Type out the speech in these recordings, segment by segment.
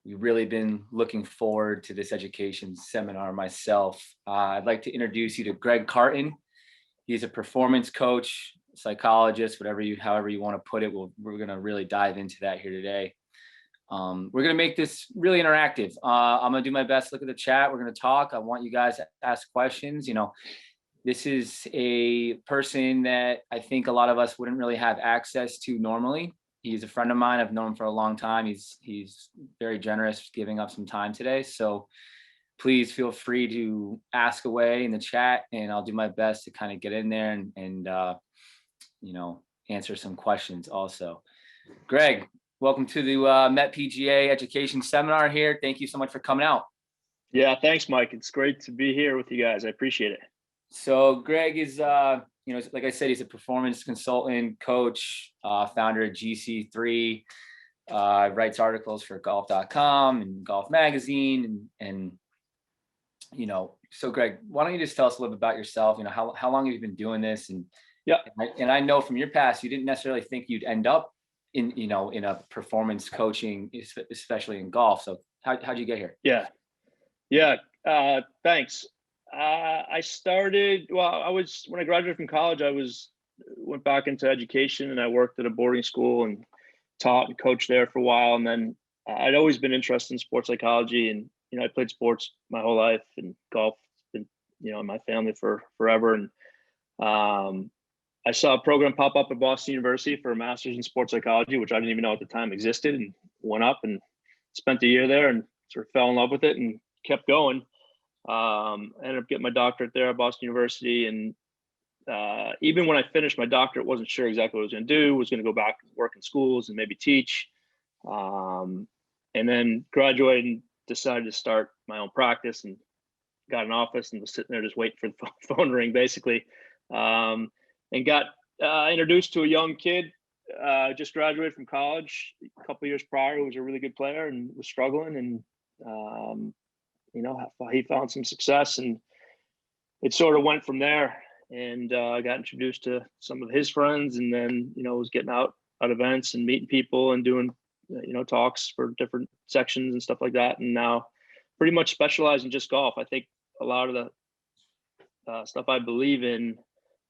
we've really been looking forward to this education seminar myself. I'd like to introduce you to Greg Cartin. He's a performance coach, psychologist, however you want to put it. We're going to really dive into that here today. We're going to make this really interactive. I'm going to do my best to look at the chat. We're going to talk. I want you guys to ask questions. This is a person that I think a lot of us wouldn't really have access to normally. He's a friend of mine. I've known him for a long time. He's very generous, giving up some time today. So please feel free to ask away in the chat, and I'll do my best to kind of get in there and answer some questions also. Greg, welcome to the Met PGA Education Seminar here. Thank you so much for coming out. Yeah, thanks, Mike. It's great to be here with you guys. I appreciate it. So Greg is, like I said, he's a performance consultant, coach, founder of GC3, writes articles for golf.com and Golf Magazine. So Greg, why don't you just tell us a little bit about yourself? How long have you been doing this? And yeah, and I know from your past, you didn't necessarily think you'd end up in a performance coaching, especially in golf. So how'd you get here? Yeah. Thanks. I started, when I graduated from college, went back into education, and I worked at a boarding school and taught and coached there for a while. And then I'd always been interested in sports psychology, and, I played sports my whole life, and golf has been, in my family for forever. And I saw a program pop up at Boston University for a master's in sports psychology, which I didn't even know at the time existed, and went up and spent a year there and sort of fell in love with it and kept going. Ended up getting my doctorate there at Boston University. And even when I finished my doctorate, wasn't sure exactly what I was going to do. Was going to go back and work in schools and maybe teach. And then graduated and decided to start my own practice, and got an office and was sitting there just waiting for the phone to ring, basically. And got introduced to a young kid, just graduated from college a couple of years prior, who was a really good player and was struggling. And, he found some success, and it sort of went from there. And I got introduced to some of his friends, and then, was getting out at events and meeting people and doing, talks for different sections and stuff like that. And now pretty much specialize in just golf. I think a lot of the stuff I believe in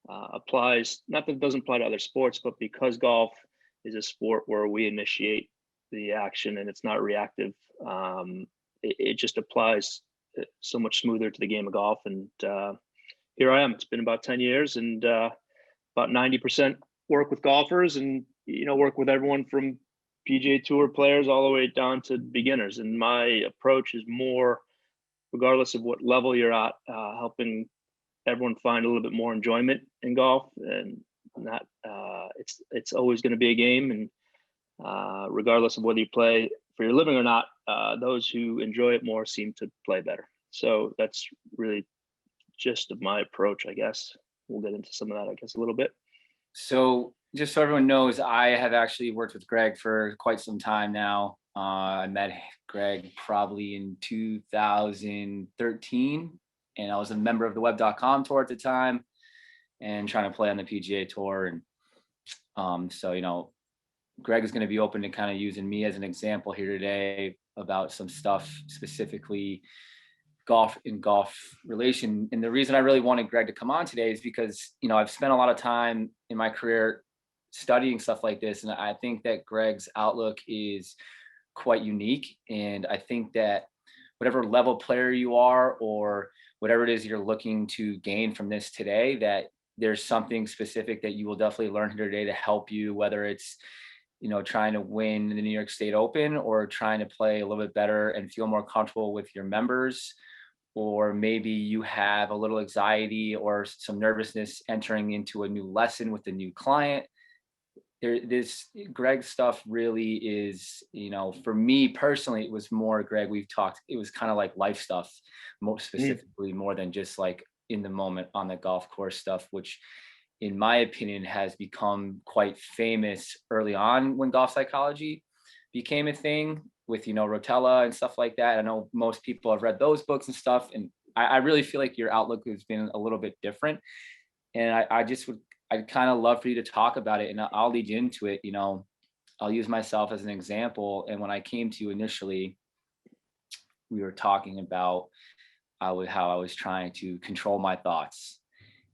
applies, not that it doesn't apply to other sports, but because golf is a sport where we initiate the action and it's not reactive, it just applies so much smoother to the game of golf. And here I am. It's been about 10 years, and about 90% work with golfers, and work with everyone from PGA Tour players all the way down to beginners. And my approach is more, regardless of what level you're at, helping everyone find a little bit more enjoyment in golf, and not it's always going to be a game, and regardless of whether you play for your living or not, those who enjoy it more seem to play better. So that's really gist of my approach, I guess. We'll get into some of that, I guess, a little bit. So just so everyone knows, I have actually worked with Greg for quite some time now. I met Greg probably in 2013, and I was a member of the web.com tour at the time and trying to play on the PGA tour. And so, Greg is going to be open to kind of using me as an example here today about some stuff, specifically golf relation. And the reason I really wanted Greg to come on today is because, I've spent a lot of time in my career studying stuff like this. And I think that Greg's outlook is quite unique. And I think that whatever level player you are, or whatever it is you're looking to gain from this today, that there's something specific that you will definitely learn here today to help you, whether it's, trying to win the New York State Open, or trying to play a little bit better and feel more comfortable with your members, or maybe you have a little anxiety or some nervousness entering into a new lesson with a new client. This Greg stuff really is, for me personally, it was more, Greg, we've talked, it was kind of like life stuff, more specifically, more than just like in the moment on the golf course stuff, which in my opinion has become quite famous early on when golf psychology became a thing with, Rotella and stuff like that. I know most people have read those books and stuff. And I really feel like your outlook has been a little bit different. And I'd kind of love for you to talk about it, and I'll lead you into it. I'll use myself as an example. And when I came to you initially, we were talking about how I was trying to control my thoughts.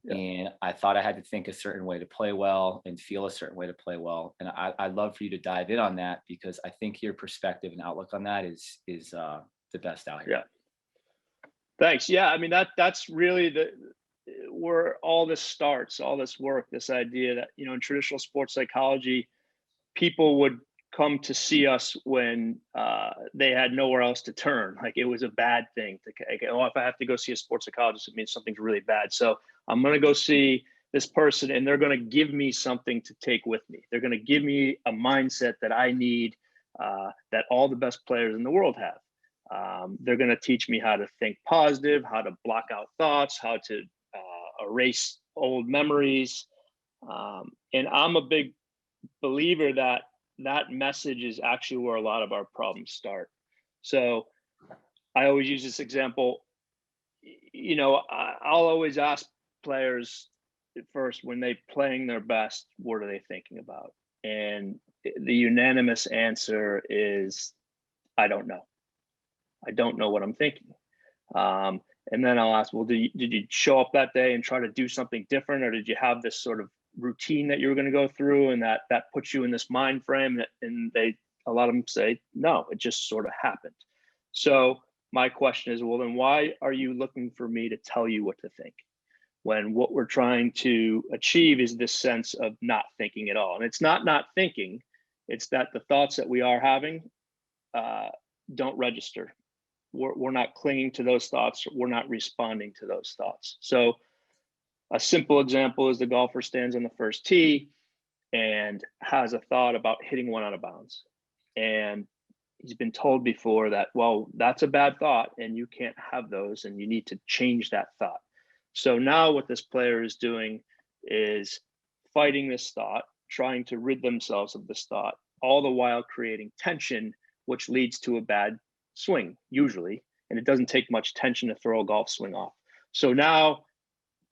Yeah. And I thought I had to think a certain way to play well and feel a certain way to play well. And I'd love for you to dive in on that, because I think your perspective and outlook on that is the best out here. Yeah. Thanks. Yeah. I mean, that's really where all this starts, all this work, this idea that, in traditional sports psychology, people would come to see us when they had nowhere else to turn. Like it was a bad thing if I have to go see a sports psychologist, it means something's really bad. So I'm going to go see this person and they're going to give me something to take with me. They're going to give me a mindset that I need, that all the best players in the world have. They're going to teach me how to think positive, how to block out thoughts, how to erase old memories. And I'm a big believer that that message is actually where a lot of our problems start. So I always use this example. I'll always ask players at first, when they playing their best, what are they thinking about? And the unanimous answer is, I don't know. I don't know what I'm thinking. And then I'll ask, well, did you show up that day and try to do something different, or did you have this sort of routine that you were going to go through, and that puts you in this mind frame? And a lot of them say, no, it just sort of happened. So my question is, well, then why are you looking for me to tell you what to think, when what we're trying to achieve is this sense of not thinking at all? And it's not thinking, it's that the thoughts that we are having don't register. We're not clinging to those thoughts. We're not responding to those thoughts. So a simple example is the golfer stands on the first tee and has a thought about hitting one out of bounds. And he's been told before that, well, that's a bad thought and you can't have those, and you need to change that thought. So now what this player is doing is fighting this thought, trying to rid themselves of this thought, all the while creating tension, which leads to a bad swing usually. And it doesn't take much tension to throw a golf swing off. So now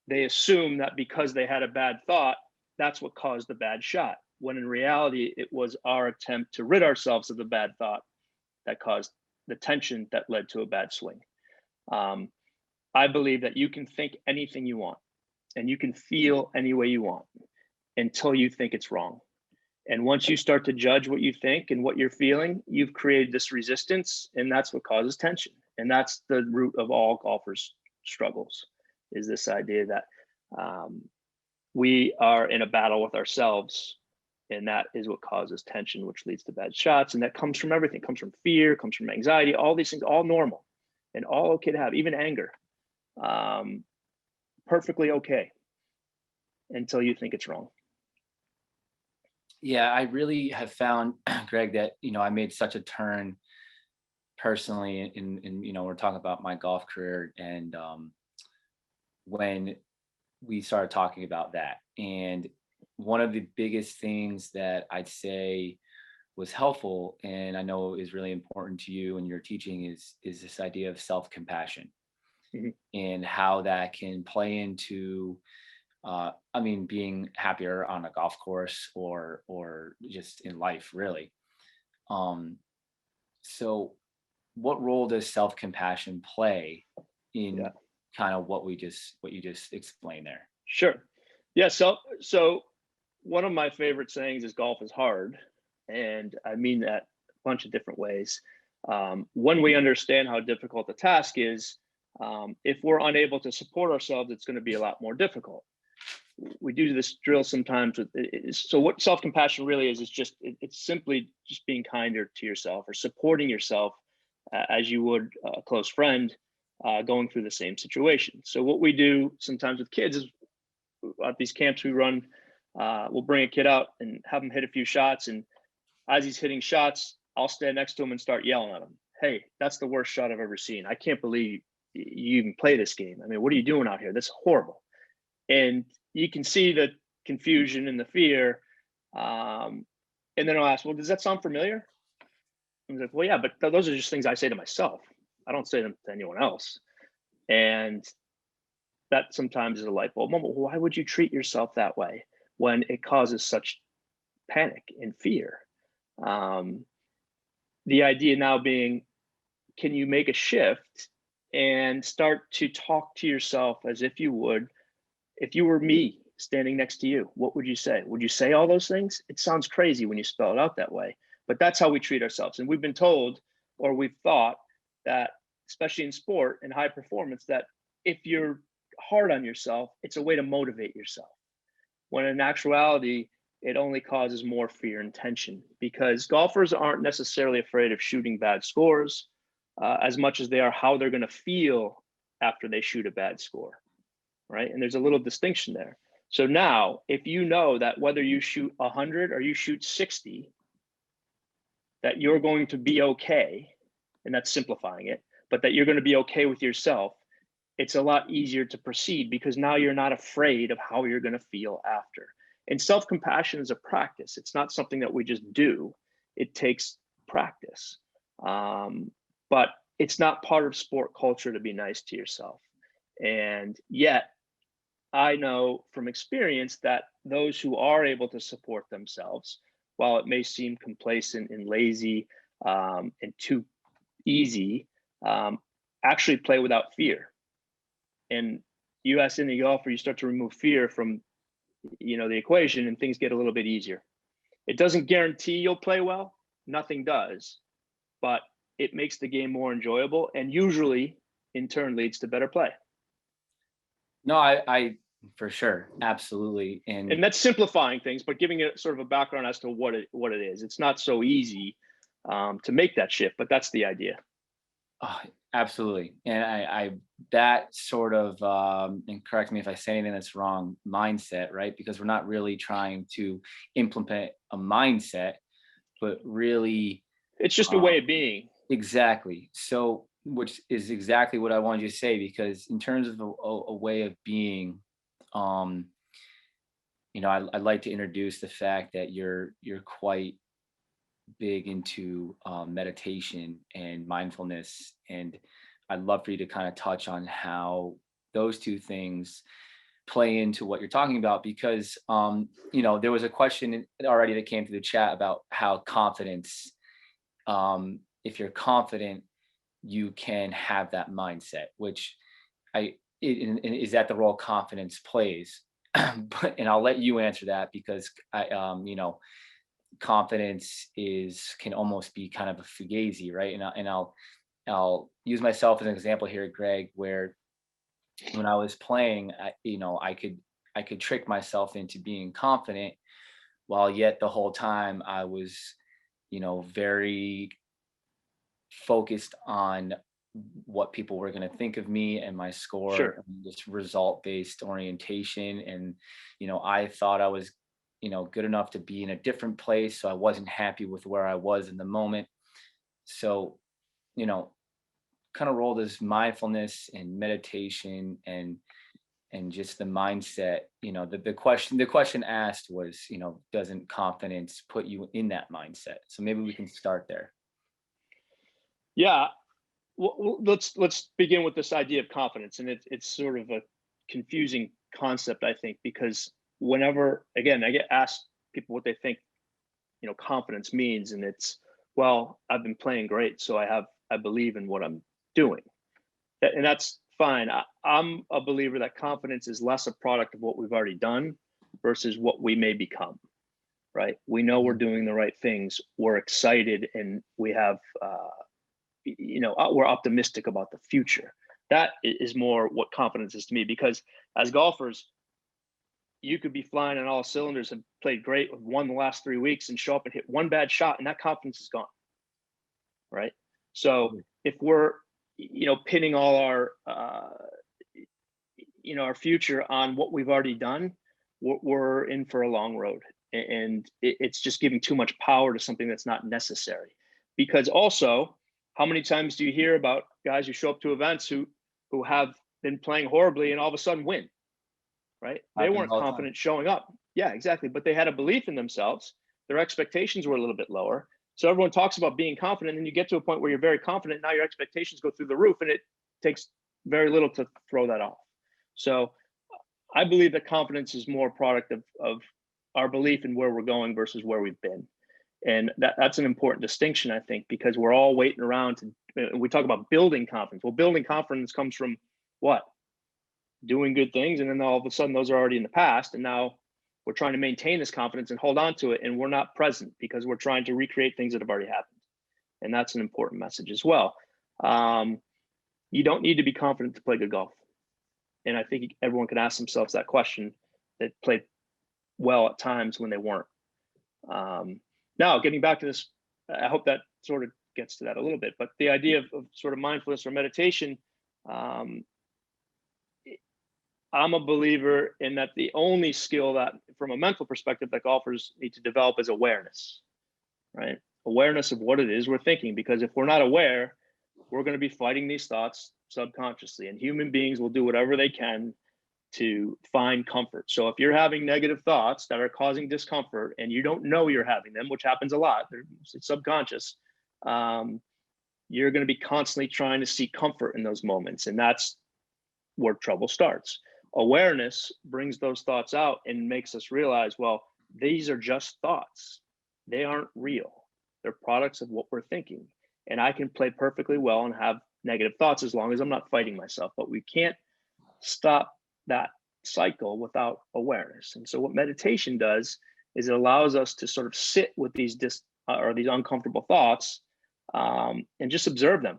they assume that because they had a bad thought, that's what caused the bad shot, when in reality, it was our attempt to rid ourselves of the bad thought that caused the tension that led to a bad swing. I believe that you can think anything you want and you can feel any way you want until you think it's wrong. And once you start to judge what you think and what you're feeling, you've created this resistance, and that's what causes tension. And that's the root of all golfers' struggles, is this idea that we are in a battle with ourselves, and that is what causes tension, which leads to bad shots. And that comes from everything. It comes from fear, comes from anxiety, all these things, all normal and all okay to have, even anger. Perfectly okay until you think it's wrong. Yeah, I really have found, Greg, that, I made such a turn personally in we're talking about my golf career, and when we started talking about that. And one of the biggest things that I'd say was helpful, and I know is really important to you and your teaching, is this idea of self-compassion. Mm-hmm. And how that can play into being happier on a golf course or just in life, really. So what role does self-compassion play in kind of what you just explained there? Sure. Yeah. So one of my favorite sayings is golf is hard. And I mean that a bunch of different ways. When we understand how difficult the task is, if we're unable to support ourselves, it's going to be a lot more difficult. We do this drill sometimes with so what self-compassion really is it's simply just being kinder to yourself, or supporting yourself as you would a close friend going through the same situation. So what we do sometimes with kids is, at these camps we run, we'll bring a kid out and have him hit a few shots, and as he's hitting shots, I'll stand next to him and start yelling at him, hey, that's the worst shot I've ever seen. I can't believe you even play this game. I mean, what are you doing out here? This is horrible. And you can see the confusion and the fear. And then I'll ask, well, does that sound familiar? And he's like, well, yeah, but those are just things I say to myself. I don't say them to anyone else. And that sometimes is a light bulb moment. Why would you treat yourself that way when it causes such panic and fear? The idea now being, can you make a shift and start to talk to yourself as if you would, if you were me standing next to you? What would you say? Would you say all those things? It sounds crazy when you spell it out that way, but that's how we treat ourselves. And we've been told, or we've thought that, especially in sport and high performance, that if you're hard on yourself, it's a way to motivate yourself. When in actuality, it only causes more fear and tension, because golfers aren't necessarily afraid of shooting bad scores as much as they are how they're going to feel after they shoot a bad score, right? And there's a little distinction there. So now, if you know that whether you shoot 100 or you shoot 60, that you're going to be okay, and that's simplifying it, but that you're going to be okay with yourself, it's a lot easier to proceed, because now you're not afraid of how you're going to feel after. And self-compassion is a practice. It's not something that we just do. It takes practice. But it's not part of sport culture to be nice to yourself. And yet, I know from experience that those who are able to support themselves, while it may seem complacent and lazy and too easy, actually play without fear. And you ask any golfer, you start to remove fear from the equation, and things get a little bit easier. It doesn't guarantee you'll play well. Nothing does, but it makes the game more enjoyable, and usually in turn leads to better play. No, I for sure, absolutely. And that's simplifying things, but giving it sort of a background as to what it is. It's not so easy to make that shift, but that's the idea. Oh, absolutely. And I that sort of, and correct me if I say anything that's wrong, mindset, right? Because we're not really trying to implement a mindset, but really, it's just a way of being. Exactly. So, which is exactly what I wanted you to say, because in terms of a way of being, I'd like to introduce the fact that you're quite big into meditation and mindfulness, and I'd love for you to kind of touch on how those two things play into what you're talking about, because there was a question already that came through the chat about how confidence, if you're confident, you can have that mindset, which is that the role confidence plays. And I'll let you answer that, because confidence can almost be kind of a fugazi, right? And I'll use myself as an example here, Greg, where when I was playing, I could trick myself into being confident, while yet the whole time I was, very focused on what people were going to think of me and my score. Sure. And this result based orientation. And, I thought I was, good enough to be in a different place. So I wasn't happy with where I was in the moment. So, kind of role does mindfulness and meditation and just the mindset, the question asked was, doesn't confidence put you in that mindset? So maybe we can start there. Yeah. Well, let's begin with this idea of confidence, and it's sort of a confusing concept, I think, because whenever, again, I get asked people what they think, confidence means, and it's, well, I've been playing great, so I believe in what I'm doing, and that's fine. I'm a believer that confidence is less a product of what we've already done versus what we may become. Right? We know we're doing the right things. We're excited, and we have. We're optimistic about the future. That is more what confidence is to me, because as golfers, you could be flying on all cylinders and played great, won the last 3 weeks, and show up and hit one bad shot, and that confidence is gone. Right. So if we're, pinning all our, our future on what we've already done, we're in for a long road. And it's just giving too much power to something that's not necessary. Because also, how many times do you hear about guys who show up to events who have been playing horribly and all of a sudden win, right? They weren't confident showing up. Yeah, exactly. But they had a belief in themselves. Their expectations were a little bit lower. So everyone talks about being confident, and you get to a point where you're very confident. Now your expectations go through the roof, and it takes very little to throw that off. So I believe that confidence is more a product of our belief in where we're going versus where we've been. And that's an important distinction, I think, because we're all waiting around we talk about building confidence. Well, building confidence comes from what? Doing good things. And then all of a sudden those are already in the past. And now we're trying to maintain this confidence and hold on to it. And we're not present because we're trying to recreate things that have already happened. And that's an important message as well. You don't need to be confident to play good golf. And I think everyone can ask themselves that question, that played well at times when they weren't. Now, getting back to this, I hope that sort of gets to that a little bit, but the idea of sort of mindfulness or meditation, I'm a believer in that the only skill that, from a mental perspective, that golfers need to develop is awareness, right? Awareness of what it is we're thinking, because if we're not aware, we're going to be fighting these thoughts subconsciously, and human beings will do whatever they can to find comfort. So if you're having negative thoughts that are causing discomfort and you don't know you're having them, which happens a lot, it's subconscious, you're going to be constantly trying to seek comfort in those moments. And that's where trouble starts. Awareness brings those thoughts out and makes us realize, well, these are just thoughts. They aren't real. They're products of what we're thinking. And I can play perfectly well and have negative thoughts as long as I'm not fighting myself, but we can't stop that cycle without awareness. And so what meditation does is it allows us to sort of sit with these these uncomfortable thoughts, and just observe them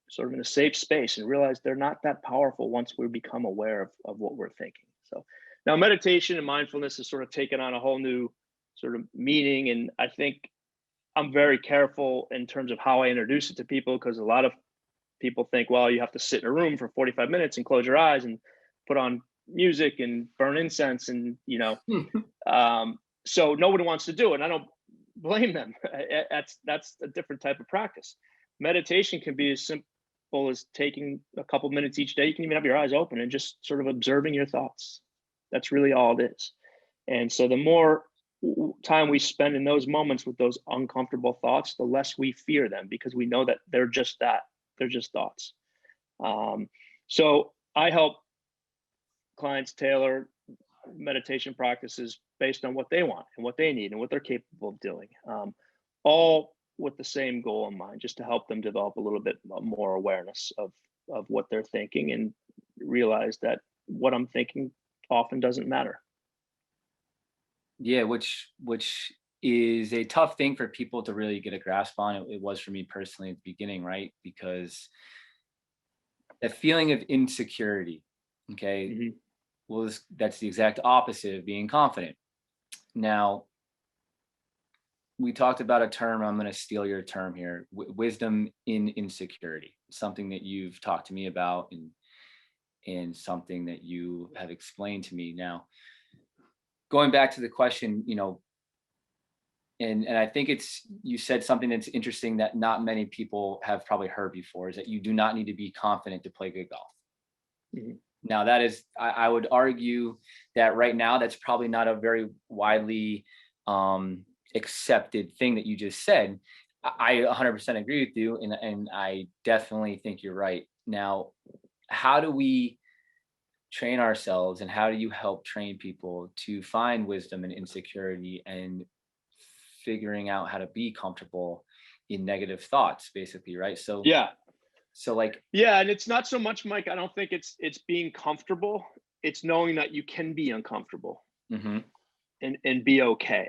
sort of in a safe space and realize they're not that powerful once we become aware of what we're thinking. So now meditation and mindfulness has sort of taken on a whole new sort of meaning. And I think I'm very careful in terms of how I introduce it to people, because a lot of people think, well, you have to sit in a room for 45 minutes and close your eyes and put on music and burn incense and, so nobody wants to do it. And I don't blame them. That's a different type of practice. Meditation can be as simple as taking a couple minutes each day. You can even have your eyes open and just sort of observing your thoughts. That's really all it is. And so the more time we spend in those moments with those uncomfortable thoughts, the less we fear them, because we know that they're just that. They're just thoughts. So I help clients tailor meditation practices based on what they want and what they need and what they're capable of doing, all with the same goal in mind, just to help them develop a little bit more awareness of what they're thinking and realize that what I'm thinking often doesn't matter. Yeah, which is a tough thing for people to really get a grasp on. It was for me personally at the beginning, right? Because the feeling of insecurity, okay, Mm-hmm. well, that's the exact opposite of being confident. Now, we talked about a term, I'm going to steal your term here, wisdom in insecurity, something that you've talked to me about and something that you have explained to me. Now, going back to the question, and I think you said something that's interesting that not many people have probably heard before, is that you do not need to be confident to play good golf. Mm-hmm. Now that is, I would argue that right now that's probably not a very widely accepted thing that you just said. I 100% agree with you, and I definitely think you're right. Now, how do we train ourselves, and how do you help train people to find wisdom and insecurity and figuring out how to be comfortable in negative thoughts, basically, right? So Yeah. Yeah, and it's not so much, Mike, I don't think it's being comfortable. It's knowing that you can be uncomfortable, mm-hmm. and be okay,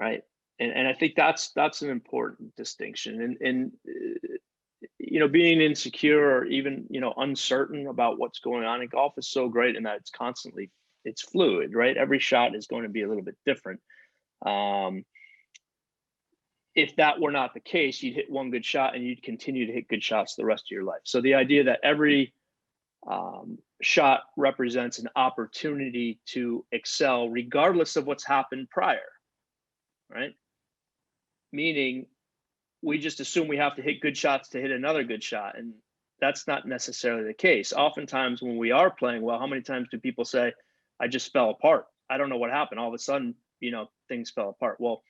right? And I think that's an important distinction. And being insecure or even uncertain about what's going on in golf is so great in that it's fluid, right? Every shot is going to be a little bit different. If that were not the case, you'd hit one good shot and you'd continue to hit good shots the rest of your life. So the idea that every shot represents an opportunity to excel regardless of what's happened prior, right? Meaning we just assume we have to hit good shots to hit another good shot. And that's not necessarily the case. Oftentimes when we are playing well, how many times do people say, I just fell apart? I don't know what happened. All of a sudden, things fell apart. Well,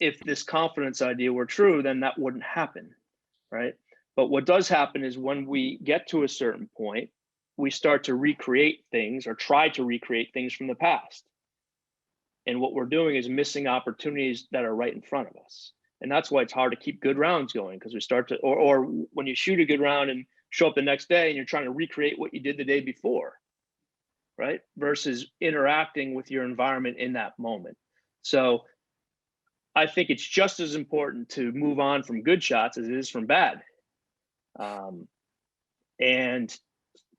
if this confidence idea were true, then that wouldn't happen, right? But what does happen is when we get to a certain point, we start to recreate things or try to recreate things from the past. And what we're doing is missing opportunities that are right in front of us. And that's why it's hard to keep good rounds going, because we start to, or when you shoot a good round and show up the next day and you're trying to recreate what you did the day before, right? Versus interacting with your environment in that moment. So I think it's just as important to move on from good shots as it is from bad. And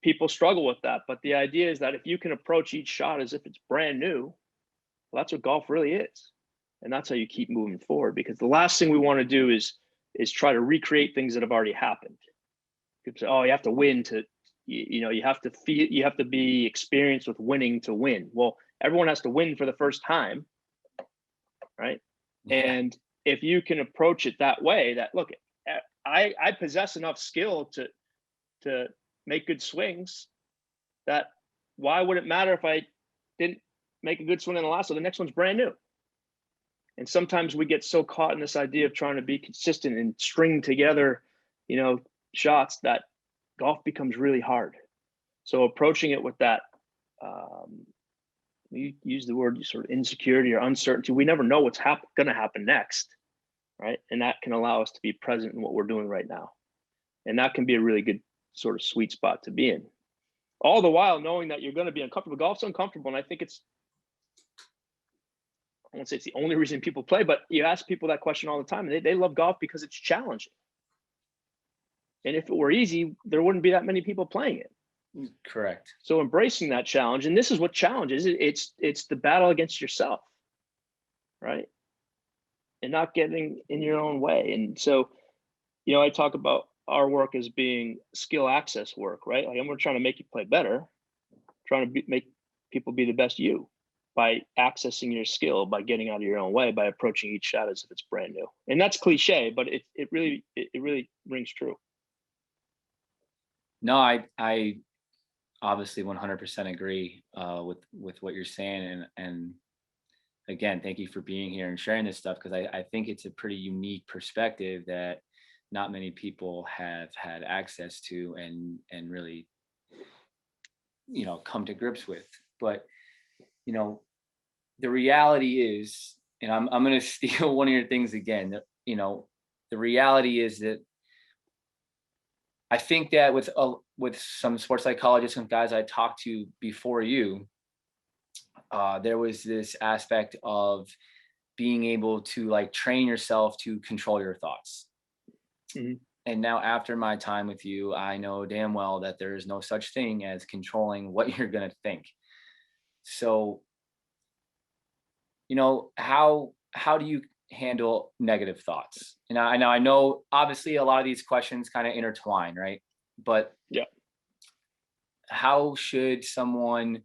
people struggle with that. But the idea is that if you can approach each shot as if it's brand new, well, that's what golf really is. And that's how you keep moving forward, because the last thing we want to do is try to recreate things that have already happened. People say, oh, you have to win to, you have to feel, you have to be experienced with winning to win. Well, everyone has to win for the first time, right? Yeah. And if you can approach it that way, that look, I possess enough skill to make good swings, that why would it matter if I didn't make a good swing in the last, so the next one's brand new. And sometimes we get so caught in this idea of trying to be consistent and string together, shots, that golf becomes really hard. So approaching it with that, you use the word sort of insecurity or uncertainty. We never know what's going to happen next, right? And that can allow us to be present in what we're doing right now. And that can be a really good sort of sweet spot to be in. All the while knowing that you're going to be uncomfortable. Golf's uncomfortable, and I think I won't say it's the only reason people play, but you ask people that question all the time, and they love golf because it's challenging. And if it were easy, there wouldn't be that many people playing it. Correct. So embracing that challenge, and this is what challenge is. It's the battle against yourself, right? And not getting in your own way. And so, I talk about our work as being skill access work, right? Like, we're trying to make you play better, trying to make people be the best you by accessing your skill, by getting out of your own way, by approaching each shot as if it's brand new. And that's cliche, but it really rings true. No, I obviously 100% agree with what you're saying, and again, thank you for being here and sharing this stuff, because I think it's a pretty unique perspective that not many people have had access to and really come to grips with. But the reality is, and I'm going to steal one of your things again, that the reality is that I think that with some sports psychologists and guys I talked to before you, there was this aspect of being able to train yourself to control your thoughts. Mm-hmm. And now after my time with you, I know damn well that there is no such thing as controlling what you're going to think. So, how do you handle negative thoughts? And I know obviously a lot of these questions kind of intertwine, right? But yeah, how should someone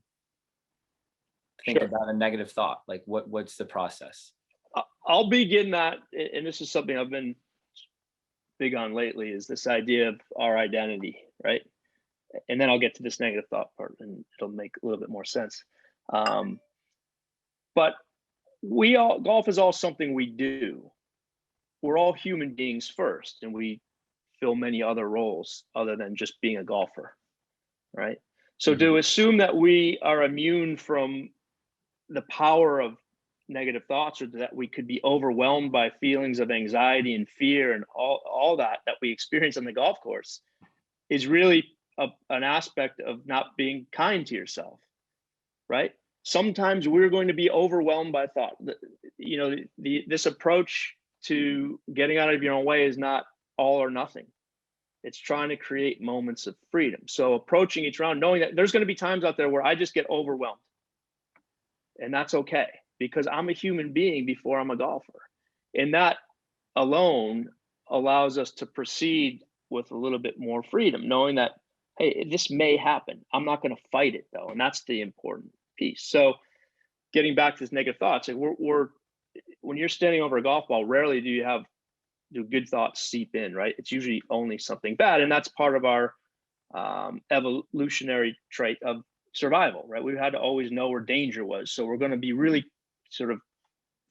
think about a negative thought? Like what's the process? I'll begin that, and this is something I've been big on lately, is this idea of our identity, right? And then I'll get to this negative thought part, and it'll make a little bit more sense. But golf is all something we do. We're all human beings first, and we fill many other roles other than just being a golfer, right? So mm-hmm. To assume that we are immune from the power of negative thoughts, or that we could be overwhelmed by feelings of anxiety and fear and all that we experience on the golf course, is really an aspect of not being kind to yourself, right? Sometimes we're going to be overwhelmed by thought. This approach to getting out of your own way is not all or nothing. It's trying to create moments of freedom. So approaching each round, knowing that there's going to be times out there where I just get overwhelmed, and that's okay, because I'm a human being before I'm a golfer. And that alone allows us to proceed with a little bit more freedom, knowing that, hey, this may happen. I'm not going to fight it though. And that's the important piece. So getting back to this negative thoughts, like when you're standing over a golf ball, rarely do good thoughts seep in, right? It's usually only something bad. And that's part of our evolutionary trait of survival, right? We had to always know where danger was. So we're going to be really sort of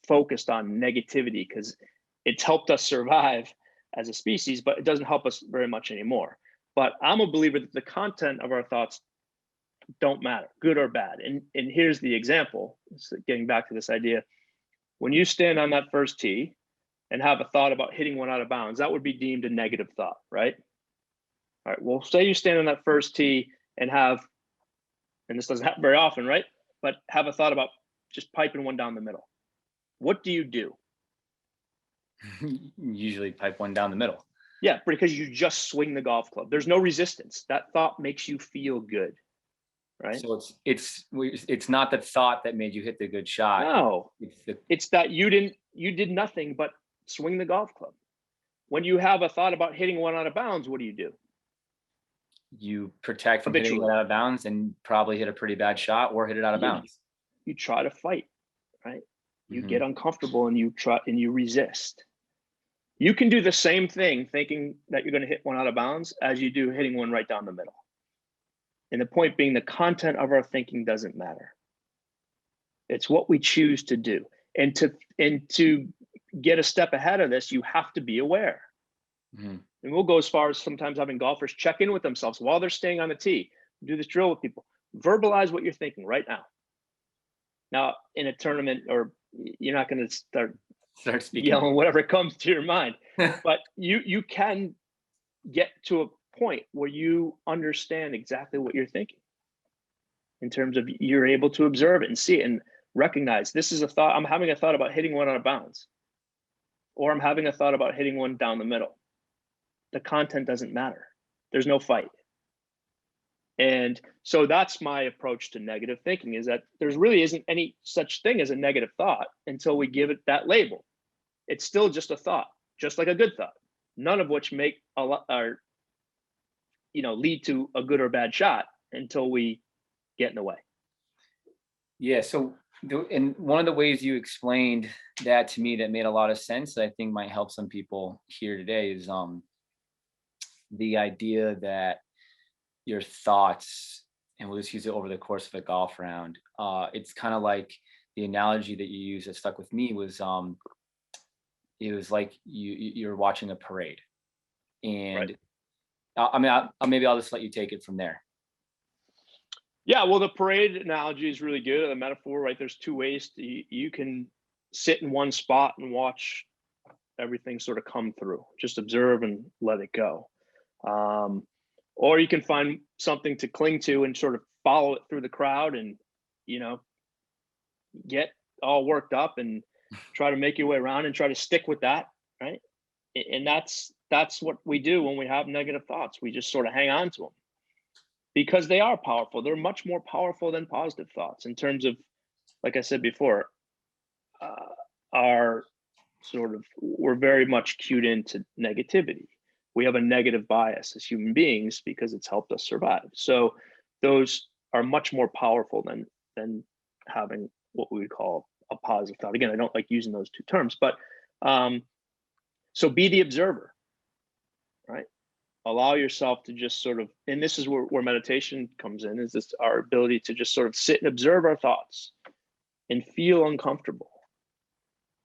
focused on negativity, because it's helped us survive as a species, but it doesn't help us very much anymore. But I'm a believer that the content of our thoughts don't matter, good or bad. And here's the example. So getting back to this idea, when you stand on that first tee and have a thought about hitting one out of bounds, that would be deemed a negative thought, right? All right. Well, say you stand on that first tee and have, and this doesn't happen very often, right? But have a thought about just piping one down the middle. What do you do? Usually pipe one down the middle. Yeah, because you just swing the golf club. There's no resistance. That thought makes you feel good, right? So it's not the thought that made you hit the good shot. No, It's it's that you did nothing but swing the golf club. When you have a thought about hitting one out of bounds, what do? You protect from hitting it Habitually, out of bounds and probably hit a pretty bad shot or hit it out of you, bounds. you try to fight, right? You Mhm. get uncomfortable and you try and you resist. You can do the same thing thinking that you're going to hit one out of bounds as you do hitting one right down the middle. And the point being, the content of our thinking doesn't matter. It's what we choose to do. And to get a step ahead of this, you have to be aware. Mhm. And we'll go as far as sometimes having golfers check in with themselves while they're staying on the tee. Do this drill with people. Verbalize what you're thinking right now. Now, in a tournament, or you're not going to start Speaking. yelling whatever comes to your mind, but you can get to a point where you understand exactly what you're thinking, in terms of you're able to observe it and see it and recognize, this is a thought. I'm having a thought about hitting one out of bounds, or I'm having a thought about hitting one down the middle. The content doesn't matter. There's no fight. And so that's my approach to negative thinking, is that there's really isn't any such thing as a negative thought until we give it that label. It's still just a thought, just like a good thought, none of which make a lot or lead to a good or bad shot until we get in the way. Yeah. So, and one of the ways you explained that to me that made a lot of sense, that I think might help some people here today, is the idea that your thoughts, and we'll just use it over the course of a golf round. It's kind of like the analogy that you used that stuck with me was it was like you're watching a parade, and Right. I mean, maybe I'll just let you take it from there. Yeah, well, the parade analogy is really good. The metaphor, right? There's two ways you can sit in one spot and watch everything sort of come through. Just observe and let it go. Or you can find something to cling to and sort of follow it through the crowd and, get all worked up and try to make your way around and try to stick with that, right? And that's what we do when we have negative thoughts. We just sort of hang on to them because they are powerful. They're much more powerful than positive thoughts in terms of, like I said before, our we're very much cued into negativity. We have a negative bias as human beings because it's helped us survive. So those are much more powerful than having what we would call a positive thought. Again, I don't like using those two terms, but so be the observer, right? Allow yourself to just sort of, and this is where meditation comes in, is this our ability to just sort of sit and observe our thoughts and feel uncomfortable,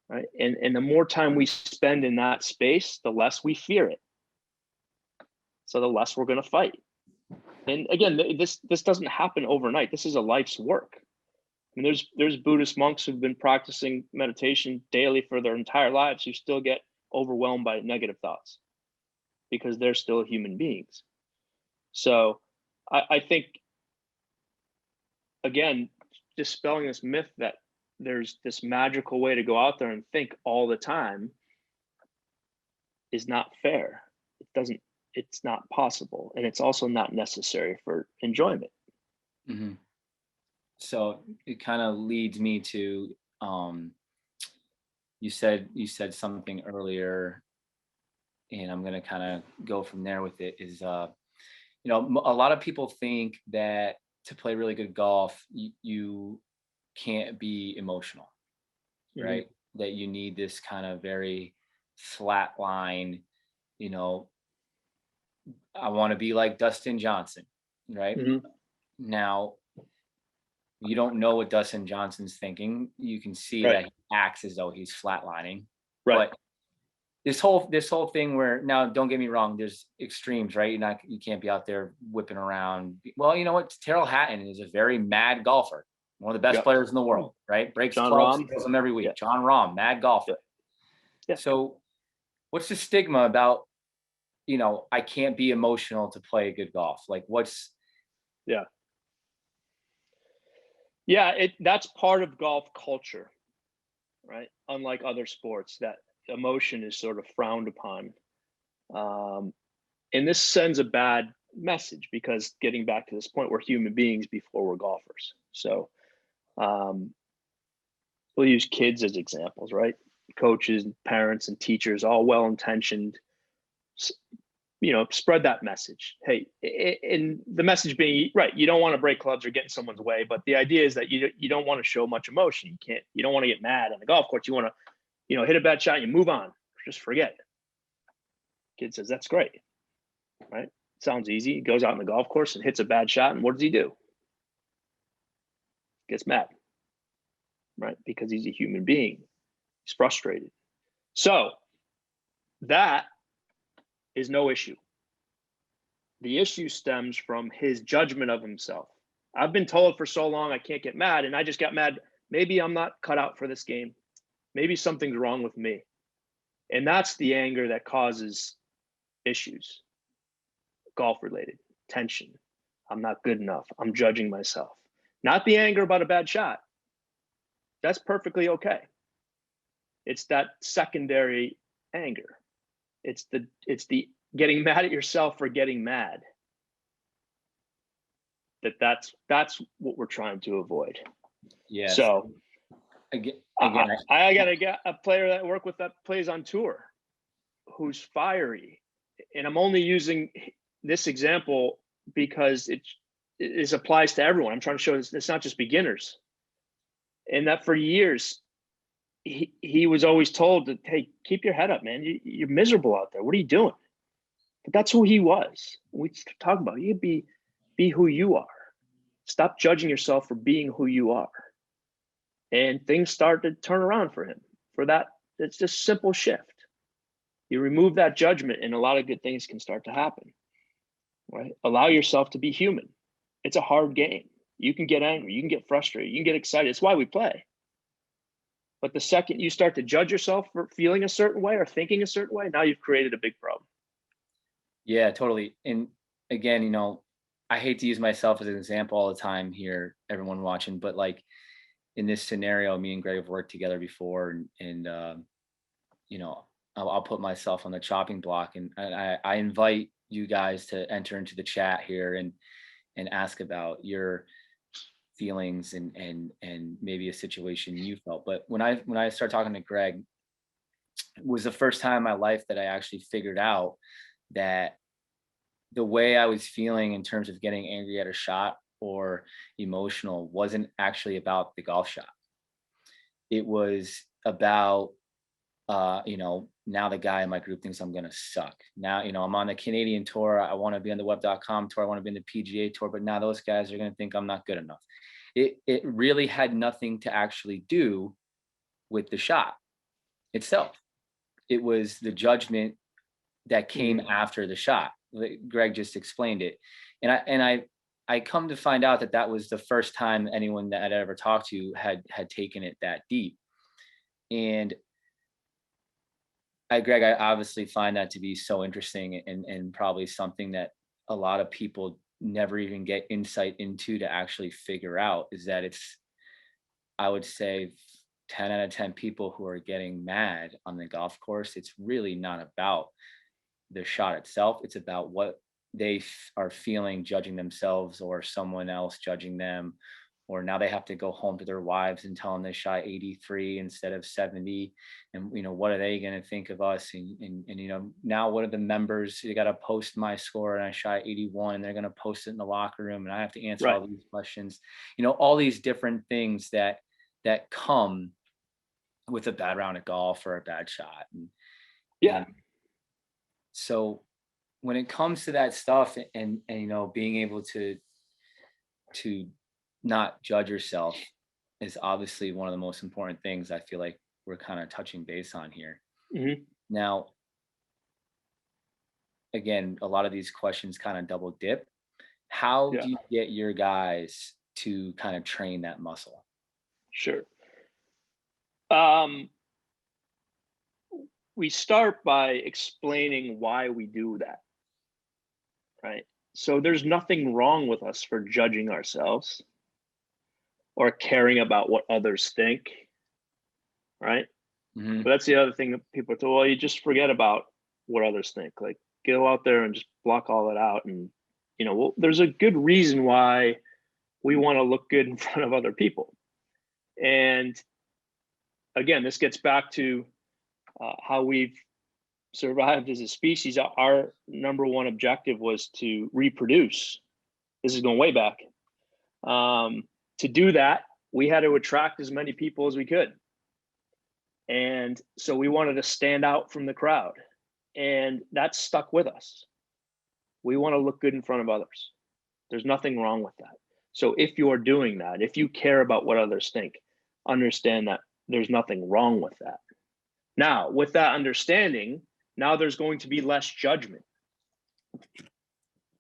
right? And the more time we spend in that space, the less we fear it. So the less we're going to fight. And again, this doesn't happen overnight. This is a life's work. I mean, there's Buddhist monks who've been practicing meditation daily for their entire lives who still get overwhelmed by negative thoughts because they're still human beings. So I think, again, dispelling this myth that there's this magical way to go out there and think all the time is not fair. It's not possible. And it's also not necessary for enjoyment. Mm-hmm. So it kind of leads me to, you said something earlier, and I'm going to kind of go from there with it, is, a lot of people think that to play really good golf, you can't be emotional, right? Mm-hmm. That you need this kind of very flat line, I want to be like Dustin Johnson, right? Mm-hmm. Now, you don't know what Dustin Johnson's thinking. You can see Right. that he acts as though he's flatlining, Right. but this whole thing where, now don't get me wrong, there's extremes, right? You can't be out there whipping around. Well, you know what? Terrell Hatton is a very mad golfer, one of the best Yep. players in the world, right? Breaks John clubs, Rahm. kills them every week. Yeah. John Rahm, mad golfer. Yeah. So what's the stigma about, I can't be emotional to play good golf? Like Yeah. That's part of golf culture, right? Unlike other sports, that emotion is sort of frowned upon. And this sends a bad message, because getting back to this point, we're human beings before we're golfers. So we'll use kids as examples, right? Coaches, parents, and teachers, all well-intentioned, spread that message. Hey, and the message being, right, you don't want to break clubs or get in someone's way, but the idea is that you don't want to show much emotion. You don't want to get mad on the golf course. You want to, hit a bad shot, you move on, just forget. Kid says, that's great, right? Sounds easy. He goes out on the golf course and hits a bad shot, and what does he do? Gets mad, right? Because he's a human being. He's frustrated. So that is no issue. The issue stems from his judgment of himself. I've been told for so long I can't get mad, and I just got mad. Maybe I'm not cut out for this game. Maybe something's wrong with me. And that's the anger that causes issues, golf related, tension. I'm not good enough. I'm judging myself. Not the anger about a bad shot. That's perfectly okay. It's that secondary anger. It's the getting mad at yourself for getting mad. That's what we're trying to avoid. Yes. So again, I got a player that I work with that plays on tour, who's fiery, and I'm only using this example because it applies to everyone. I'm trying to show it's not just beginners, and that for years he was always told that, hey, keep your head up, man. You're miserable out there. What are you doing? But that's who he was. We talk about you be who you are. Stop judging yourself for being who you are. And things start to turn around for him. For that, it's just simple shift. You remove that judgment, and a lot of good things can start to happen. Right? Allow yourself to be human. It's a hard game. You can get angry, you can get frustrated, you can get excited. It's why we play. But the second you start to judge yourself for feeling a certain way or thinking a certain way, now you've created a big problem. Yeah, totally. And again, I hate to use myself as an example all the time here, everyone watching, but like in this scenario, me and Greg have worked together before, and I'll put myself on the chopping block, and I invite you guys to enter into the chat here and ask about your feelings and maybe a situation you felt. But when I started talking to Greg, it was the first time in my life that I actually figured out that the way I was feeling in terms of getting angry at a shot or emotional wasn't actually about the golf shot. It was about, now the guy in my group thinks I'm going to suck. Now, I'm on the Canadian tour. I want to be on the web.com tour. I want to be in the PGA tour, but now those guys are going to think I'm not good enough. It really had nothing to actually do with the shot itself. It was the judgment that came after the shot. Greg just explained it. And I come to find out that was the first time anyone that I'd ever talked to had taken it that deep. And Greg, I obviously find that to be so interesting, and probably something that a lot of people never even get insight into to actually figure out, is that I would say 10 out of 10 people who are getting mad on the golf course, it's really not about the shot itself. It's about what they are feeling, judging themselves or someone else judging them, or now they have to go home to their wives and tell them they shot 83 instead of 70. And, what are they going to think of us? And now what are the members, they got to post my score and I shot 81, and they're going to post it in the locker room, and I have to answer all these questions, all these different things that come with a bad round of golf or a bad shot. And so when it comes to that stuff, and being able to not judge yourself is obviously one of the most important things I feel like we're kind of touching base on here. Mm-hmm. Now, again, a lot of these questions kind of double dip. How Yeah, do you get your guys to kind of train that muscle? sure. Um, we start by explaining why we do that, right? So there's nothing wrong with us for judging ourselves or caring about what others think, right? Hmm. But that's the other thing that people are told, well, you just forget about what others think. Like, go out there and just block all that out. And, well, there's a good reason why we want to look good in front of other people. And again, this gets back to how we've survived as a species. Our number one objective was to reproduce. This is going way back. To do that, we had to attract as many people as we could. And so we wanted to stand out from the crowd. And that stuck with us. We want to look good in front of others. There's nothing wrong with that. So if you're doing that, if you care about what others think, understand that there's nothing wrong with that. Now, with that understanding, now there's going to be less judgment. If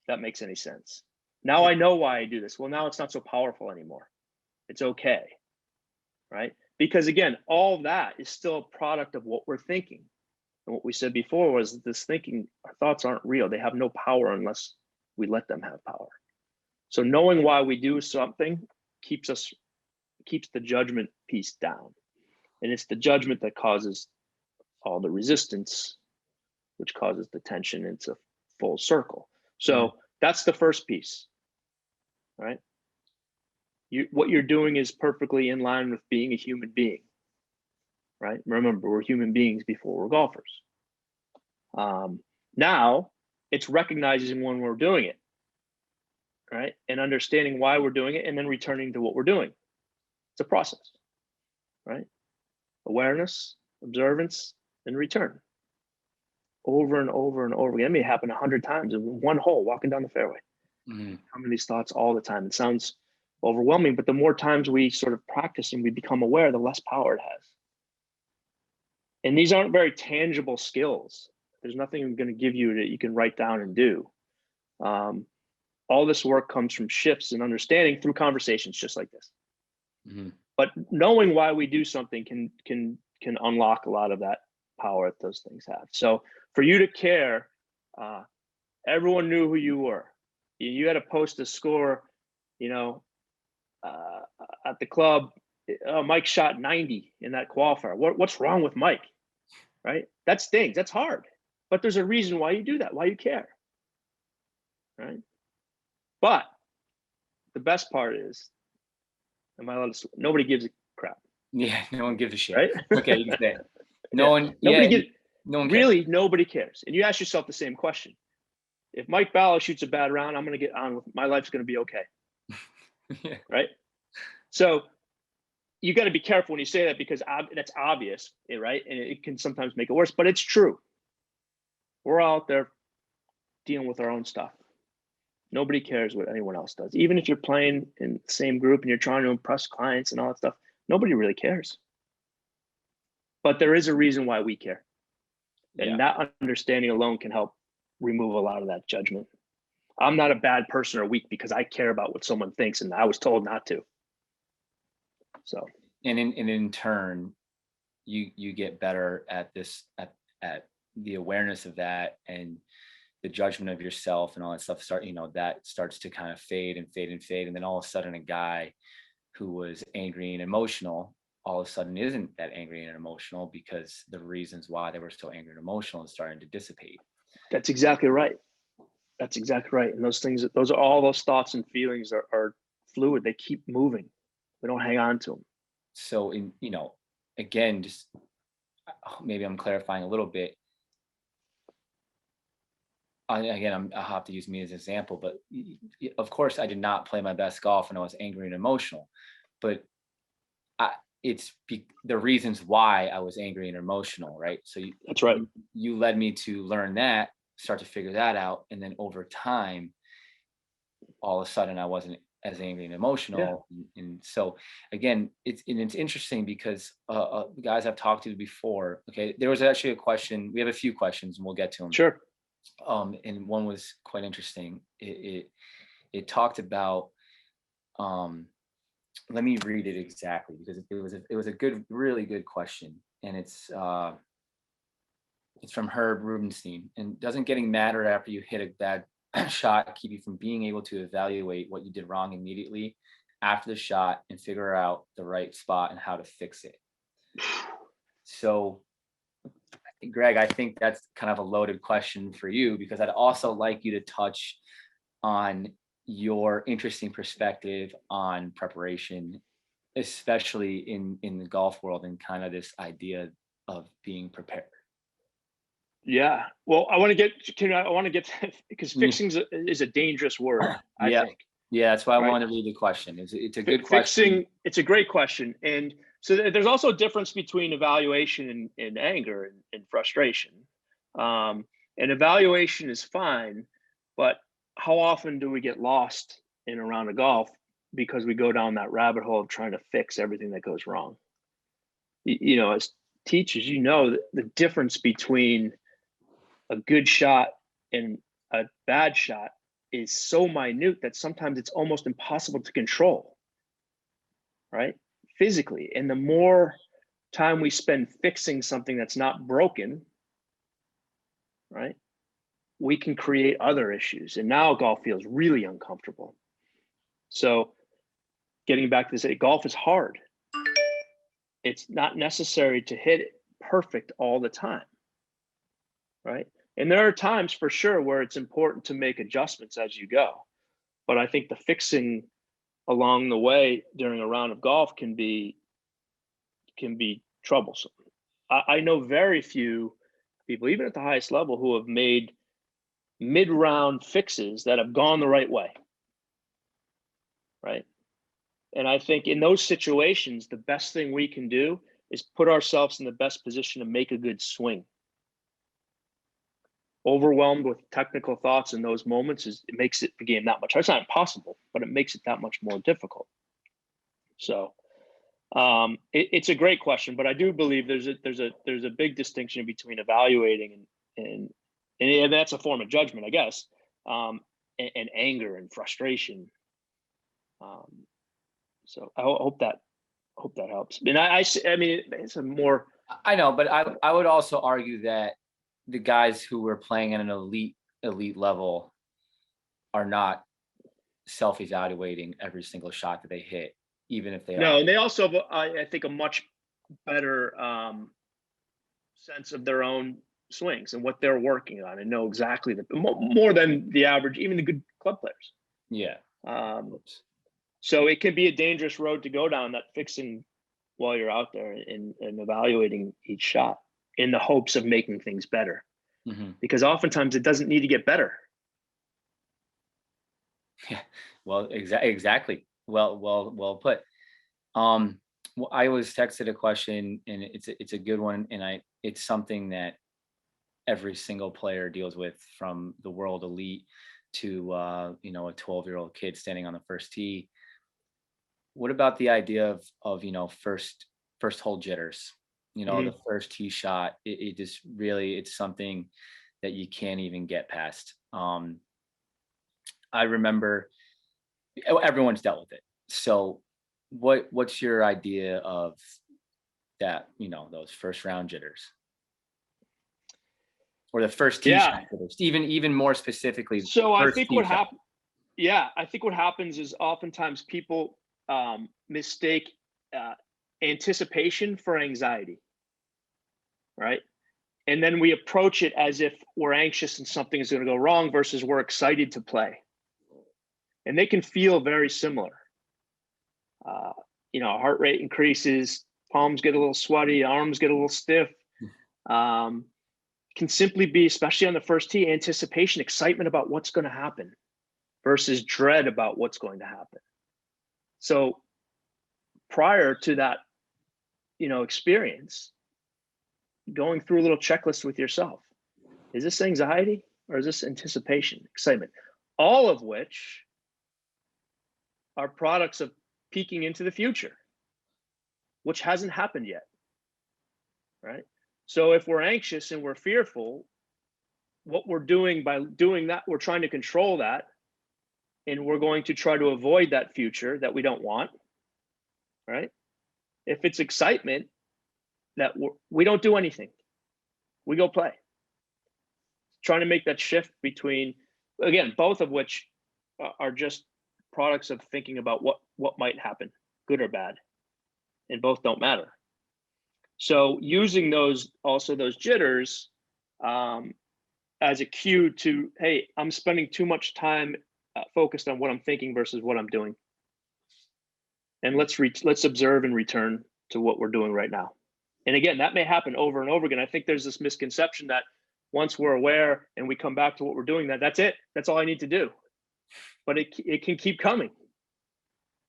that makes any sense. Now I know why I do this. Well, now it's not so powerful anymore. It's okay, right? Because again, all of that is still a product of what we're thinking. And what we said before was this thinking, our thoughts aren't real. They have no power unless we let them have power. So knowing why we do something keeps the judgment piece down. And it's the judgment that causes all the resistance, which causes the tension. It's a full circle. So that's the first piece, right? What you're doing is perfectly in line with being a human being, right? Remember, we're human beings before we're golfers. Now it's recognizing when we're doing it, right? And understanding why we're doing it and then returning to what we're doing. It's a process, right? Awareness, observance, and return. Over and over and over again. It may happen 100 times in one hole, walking down the fairway. How many thoughts all the time? It sounds overwhelming, but the more times we sort of practice and we become aware, the less power it has. And these aren't very tangible skills. There's nothing I'm going to give you that you can write down and do. All this work comes from shifts in understanding through conversations just like this. But knowing why we do something can unlock a lot of that power that those things have. So for you to care, everyone knew who you were. You had to post a score, at the club. Mike shot 90 in that qualifier. What's wrong with Mike? Right? That stings. That's hard. But there's a reason why you do that, why you care. Right? But the best part is, am I allowed to? Nobody gives a crap. Yeah, no one gives a shit. Right? Okay, you can say it. No one. Nobody Yeah, gives. no one cares. Really, nobody cares. And you ask yourself the same question: if Mike Ballo shoots a bad round, I'm going to get on with my life's going to be okay. Yeah. Right? So you got to be careful when you say that because that's obvious, right? And it can sometimes make it worse, but it's true. We're all out there dealing with our own stuff. Nobody cares what anyone else does. Even if you're playing in the same group and you're trying to impress clients and all that stuff, nobody really cares. But there is a reason why we care. And that understanding alone can help remove a lot of that judgment. I'm not a bad person or weak because I care about what someone thinks and I was told not to. So, and in turn, you get better at this, at the awareness of that, and the judgment of yourself and all that stuff that starts to kind of fade and fade and fade. And then all of a sudden a guy who was angry and emotional all of a sudden isn't that angry and emotional because the reasons why they were so angry and emotional is starting to dissipate. That's exactly right. That's exactly right. And those are all those thoughts and feelings are fluid. They keep moving. We don't hang on to them. So again, just maybe I'm clarifying a little bit. Again, I'll have to use me as an example, but of course I did not play my best golf and I was angry and emotional, but the reasons why I was angry and emotional, right? So that's right. You led me to learn that, start to figure that out. And then over time, all of a sudden I wasn't as angry and emotional. Yeah. And so again, it's interesting because guys I've talked to before, okay, there was actually a question. We have a few questions and we'll get to them. Sure. And one was quite interesting. It talked about, let me read it exactly, because it was a good, really good question. And it's from Herb Rubenstein. And doesn't getting madder after you hit a bad shot keep you from being able to evaluate what you did wrong immediately after the shot and figure out the right spot and how to fix it? So, Greg, I think that's kind of a loaded question for you, because I'd also like you to touch on your interesting perspective on preparation, especially in the golf world, and kind of this idea of being prepared. Yeah. Well, I want to get because Yeah. fixing is a dangerous word, I Yeah. think. Yeah, that's why I Right? wanted to read the question. It's a good question. Fixing, it's a great question. And so there's also a difference between evaluation and anger and frustration. And evaluation is fine, but how often do we get lost in a round of golf because we go down that rabbit hole of trying to fix everything that goes wrong? You know, as teachers, you know the difference between a good shot and a bad shot is so minute that sometimes it's almost impossible to control, right? Physically. And the more time we spend fixing something that's not broken, right, we can create other issues. And now golf feels really uncomfortable. So, getting back to this, golf is hard. It's not necessary to hit it perfect all the time, right? And there are times for sure where it's important to make adjustments as you go. But I think the fixing along the way during a round of golf can be troublesome. I know very few people, even at the highest level, who have made mid-round fixes that have gone the right way, right? And I think in those situations, the best thing we can do is put ourselves in the best position to make a good swing. Overwhelmed with technical thoughts in those moments it makes the game that much. It's not impossible, but it makes it that much more difficult. So it's a great question, but I do believe there's a big distinction between evaluating and that's a form of judgment, I guess, and anger and frustration. So I hope that helps. And I mean, it's a more. I know, but I would also argue that the guys who were playing at an elite level are not self-evaluating every single shot that they hit, even if they No, are. and they also have, I think, a much better sense of their own swings and what they're working on, and know exactly more than the average, even the good club players. Yeah. So it can be a dangerous road to go down, that fixing while you're out there and evaluating each shot in the hopes of making things better. Mm-hmm. Because oftentimes it doesn't need to get better. Yeah. Well, exactly. Well put. Well, I was texted a question, and it's a good one, and it's something that every single player deals with, from the world elite to a 12-year-old kid standing on the first tee. What about the idea of first hole jitters? The first tee shot. It just really, it's something that you can't even get past. I remember everyone's dealt with it. So what's your idea of that, those first round jitters? Or the first tee shot jitters, even more specifically. So I think what happens, I think what happens is oftentimes people mistake anticipation for anxiety, right? And then we approach it as if we're anxious and something is going to go wrong versus we're excited to play. And they can feel very similar. Heart rate increases, palms get a little sweaty, arms get a little stiff. Can simply be, especially on the first tee, anticipation, excitement about what's going to happen versus dread about what's going to happen. So prior to that, experience, going through a little checklist with yourself. Is this anxiety or is this anticipation, excitement? All of which are products of peeking into the future, which hasn't happened yet, right? So if we're anxious and we're fearful, what we're doing by doing that, we're trying to control that, and we're going to try to avoid that future that we don't want, right? If it's excitement, that we don't do anything, we go play. Trying to make that shift between, again, both of which are just products of thinking about what might happen, good or bad, and both don't matter. So using those jitters as a cue to, hey, I'm spending too much time focused on what I'm thinking versus what I'm doing, and let's observe and return to what we're doing right now. And again, that may happen over and over again. I think there's this misconception that once we're aware and we come back to what we're doing, that's it. That's all I need to do. But it can keep coming,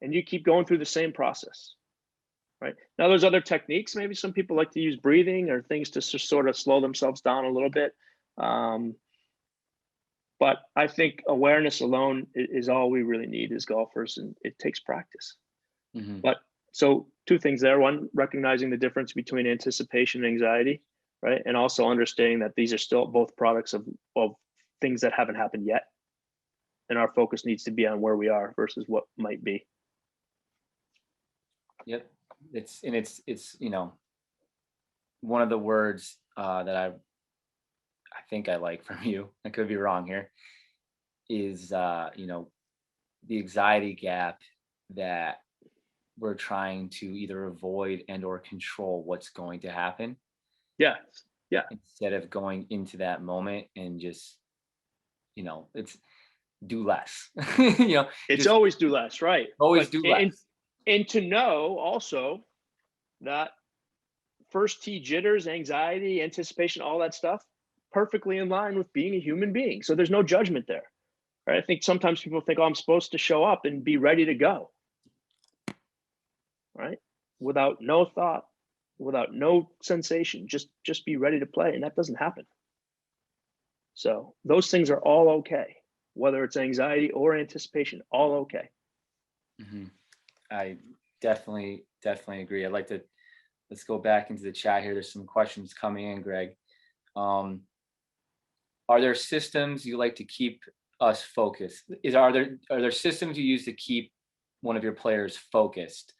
and you keep going through the same process, right? Now, there's other techniques. Maybe some people like to use breathing or things to sort of slow themselves down a little bit. But I think awareness alone is all we really need as golfers, and it takes practice. Mm-hmm. But so two things there. One, recognizing the difference between anticipation and anxiety, right? And also understanding that these are still both products of things that haven't happened yet. And our focus needs to be on where we are versus what might be. Yep. It's one of the words that I think I like from you, I could be wrong here, is the anxiety gap, that we're trying to either avoid and or control what's going to happen. Yeah. Instead of going into that moment and just, it's do less. It's always do less, right? Always do less. And to know also that first tee jitters, anxiety, anticipation, all that stuff, perfectly in line with being a human being. So there's no judgment there. Right? I think sometimes people think, oh, I'm supposed to show up and be ready to go. Right? Without no thought, without no sensation, just be ready to play. And that doesn't happen. So those things are all okay, whether it's anxiety or anticipation, all okay. Mm-hmm. I definitely agree. Let's go back into the chat here. There's some questions coming in, Greg. Are there systems you like to keep us focused? Are there systems you use to keep one of your players focused?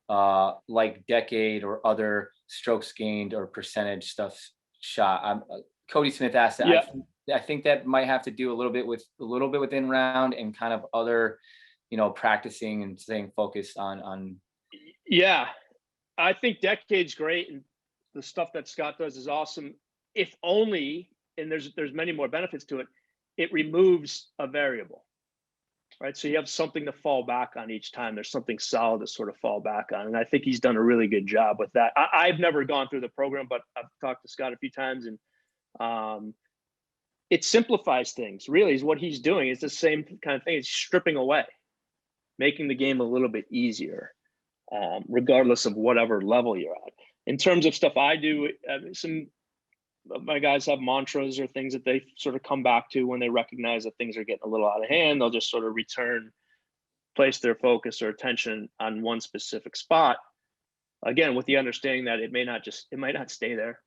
Like decade or other strokes gained or percentage stuff shot. Cody Smith asked that. Yeah. I think that might have to do a little bit with in round and kind of other, practicing and staying focused on. Yeah, I think decade's great, and the stuff that Scott does is awesome. If only, and there's many more benefits to it, it removes a variable. Right, so you have something to fall back on each time. There's something solid to sort of fall back on, and I think he's done a really good job with that. I've never gone through the program, but I've talked to Scott a few times, and it simplifies things. Really, is what he's doing. It's the same kind of thing. It's stripping away, making the game a little bit easier, regardless of whatever level you're at. In terms of stuff I do, some of my guys have mantras or things that they sort of come back to when they recognize that things are getting a little out of hand. They'll just sort of place their focus or attention on one specific spot. Again, with the understanding that it might not stay there.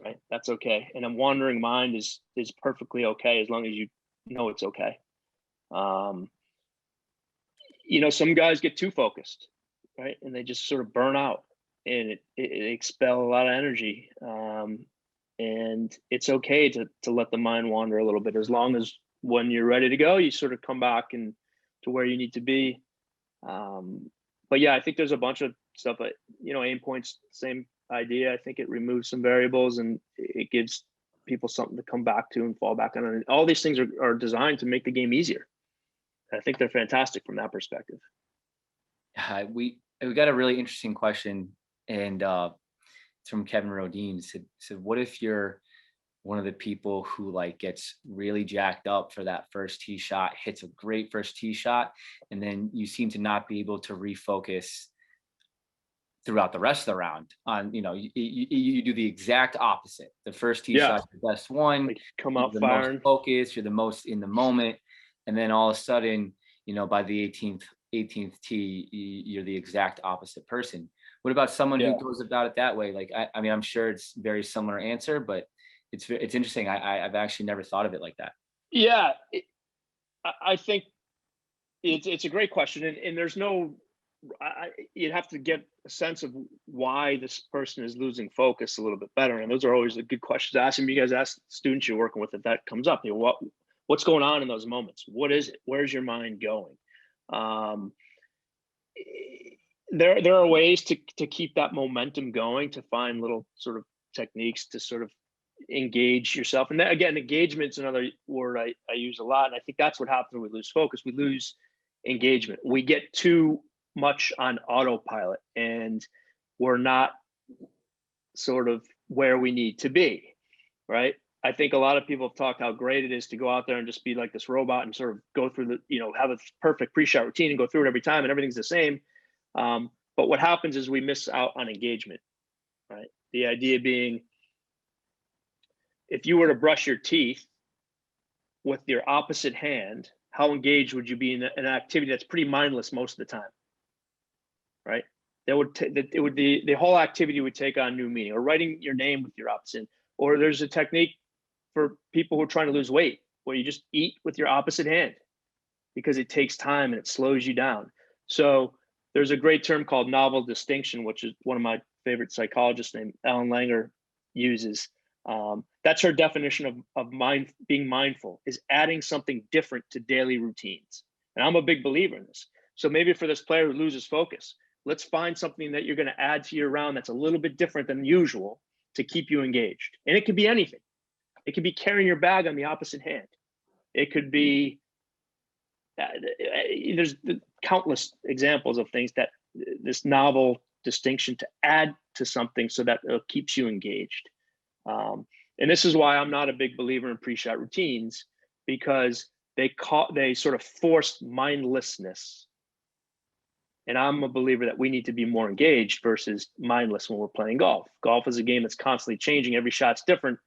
Right. That's okay. And a wandering mind is perfectly okay as long as you know it's okay. Some guys get too focused, right? And they just sort of burn out, and it expel a lot of energy. And it's okay to let the mind wander a little bit, as long as when you're ready to go, you sort of come back and to where you need to be. But yeah, I think there's a bunch of stuff, but aim points, same idea. I think it removes some variables and it gives people something to come back to and fall back on. And all these things are designed to make the game easier. I think they're fantastic from that perspective. We got a really interesting question, and it's from Kevin Rodine. Said, what if you're one of the people who gets really jacked up for that first tee shot, hits a great first tee shot, and then you seem to not be able to refocus throughout the rest of the round on, you do the exact opposite. The first tee shot's the best one. Come out the firing. Most focused, you're the most in the moment. And then all of a sudden, by the 18th tee, you're the exact opposite person. What about someone who goes about it that way? I mean, I'm sure it's very similar answer, but it's interesting. I've actually never thought of it like that. Yeah, I think it's a great question, and there's no, you'd have to get a sense of why this person is losing focus a little bit better, and those are always the good questions to ask. And you guys ask students you're working with if that comes up. You know, what's going on in those moments? What is it? Where's your mind going? Um, there are ways to keep that momentum going, to find little sort of techniques to sort of engage yourself. And then, again, engagement's another word I use a lot. And I think that's what happens when we lose focus. We lose engagement. We get too much on autopilot, and we're not sort of where we need to be, right? I think a lot of people have talked how great it is to go out there and just be like this robot and sort of go through the, you know, have a perfect pre-shot routine and go through it every time and everything's the same. But what happens is we miss out on engagement, right? The idea being, if you were to brush your teeth with your opposite hand, how engaged would you be in an activity that's pretty mindless most of the time, right? That would it would be, the whole activity would take on new meaning. Or writing your name with your opposite. Or there's a technique for people who are trying to lose weight where you just eat with your opposite hand, because it takes time and it slows you down. So there's a great term called novel distinction, which is one of my favorite psychologists named Ellen Langer uses. That's her definition of being mindful, is adding something different to daily routines. And I'm a big believer in this. So maybe for this player who loses focus, let's find something that you're going to add to your round that's a little bit different than usual to keep you engaged. And it could be anything. It could be carrying your bag on the opposite hand. It could be, there's countless examples of things that this novel distinction to add to something so that it keeps you engaged. And this is why I'm not a big believer in pre-shot routines, because they sort of forced mindlessness. And I'm a believer that we need to be more engaged versus mindless when we're playing golf. Golf is a game that's constantly changing. Every shot's different.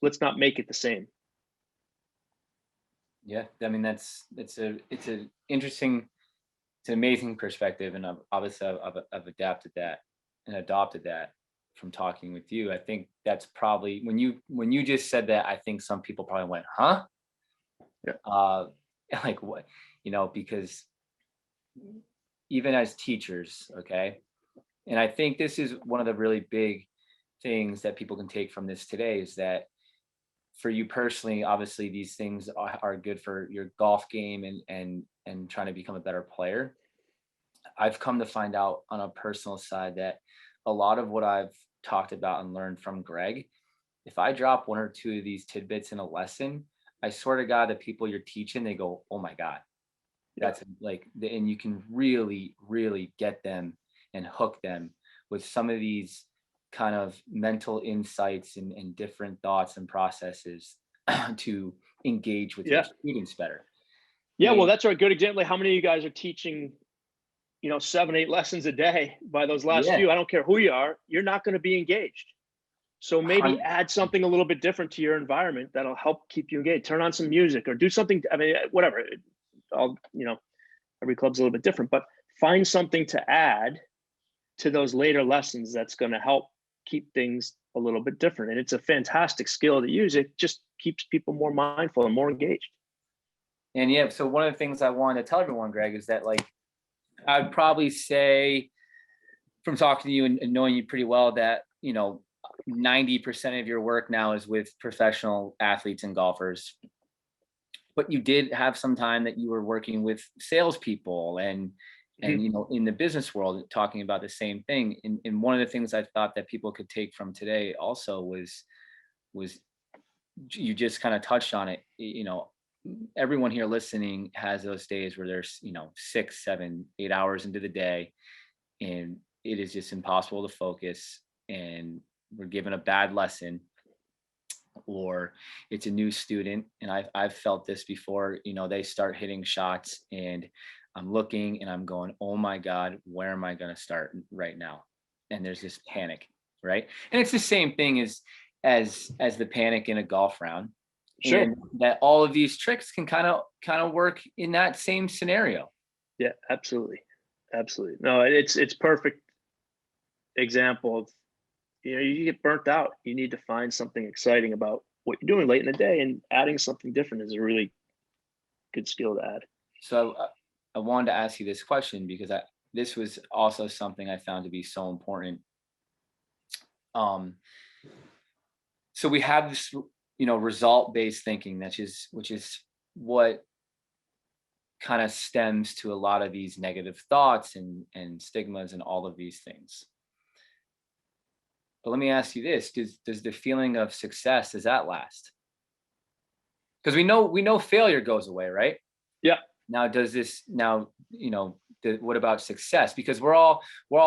Let's not make it the same. Yeah, I mean it's an interesting, it's an amazing perspective, and obviously I've adapted that and adopted that from talking with you. I think that's probably when you just said that, I think some people probably went, huh? Yeah. Like what, because even as teachers, okay, and I think this is one of the really big things that people can take from this today, is that for you personally, obviously these things are good for your golf game and trying to become a better player. I've come to find out on a personal side that a lot of what I've talked about and learned from Greg, if I drop one or two of these tidbits in a lesson, I swear to God, the people you're teaching, they go, oh my God, that's like, and you can really, really get them and hook them with some of these kind of mental insights and different thoughts and processes to engage with your students better. Yeah, well, that's a good example. How many of you guys are teaching, 7, 8 lessons a day? By those last few, I don't care who you are, you're not going to be engaged. So maybe add something a little bit different to your environment that'll help keep you engaged. Turn on some music or do something. I mean, whatever. Every club's a little bit different, but find something to add to those later lessons that's going to help keep things a little bit different. And it's a fantastic skill to use. It just keeps people more mindful and more engaged. And yeah, so one of the things I wanted to tell everyone, Greg, is that, like, I'd probably say, from talking to you and knowing you pretty well, that 90% of your work now is with professional athletes and golfers. But you did have some time that you were working with salespeople and in the business world, talking about the same thing. And one of the things I thought that people could take from today also was you just kind of touched on it. Everyone here listening has those days where there's 6, 7, 8 hours into the day, and it is just impossible to focus, and we're given a bad lesson, or it's a new student, and I've felt this before. They start hitting shots, and I'm looking and I'm going, oh my God, where am I going to start right now? And there's this panic, right? And it's the same thing as the panic in a golf round. Sure. And that all of these tricks can kind of work in that same scenario. Yeah, absolutely. No, it's perfect example of, you get burnt out. You need to find something exciting about what you're doing late in the day, and adding something different is a really good skill to add. So I wanted to ask you this question because this was also something I found to be so important. Um, so we have this, result-based thinking, which is what kind of stems to a lot of these negative thoughts and stigmas and all of these things. But let me ask you this: does the feeling of success, does that last? Because we know failure goes away, right? Yeah, Now, does this now, what about success? Because we're all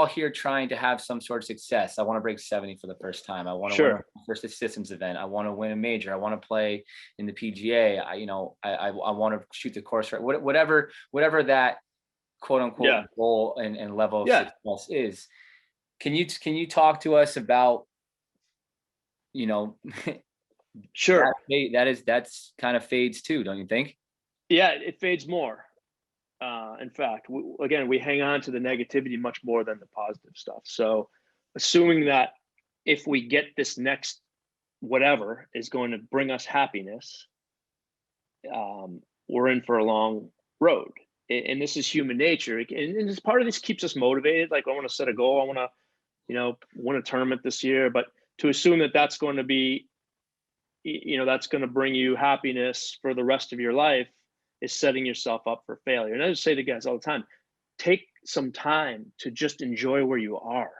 here trying to have some sort of success. I want to break 70 for the first time. I want to win sure. a first systems event. I want to win a major. I want to play in the PGA. I want to shoot the course right. Whatever that quote unquote Yeah, goal and level of yeah, success is. Can you talk to us about, you know, sure. that's kind of fades too, don't you think? Yeah, it fades more. In fact, again, we hang on to the negativity much more than the positive stuff. So, assuming that if we get this next whatever is going to bring us happiness, we're in for a long road. And this is human nature. And this part of this keeps us motivated. Like, I want to set a goal. I want to, win a tournament this year. But to assume that that's going to be, that's going to bring you happiness for the rest of your life is setting yourself up for failure. And I just say to guys all the time, take some time to just enjoy where you are,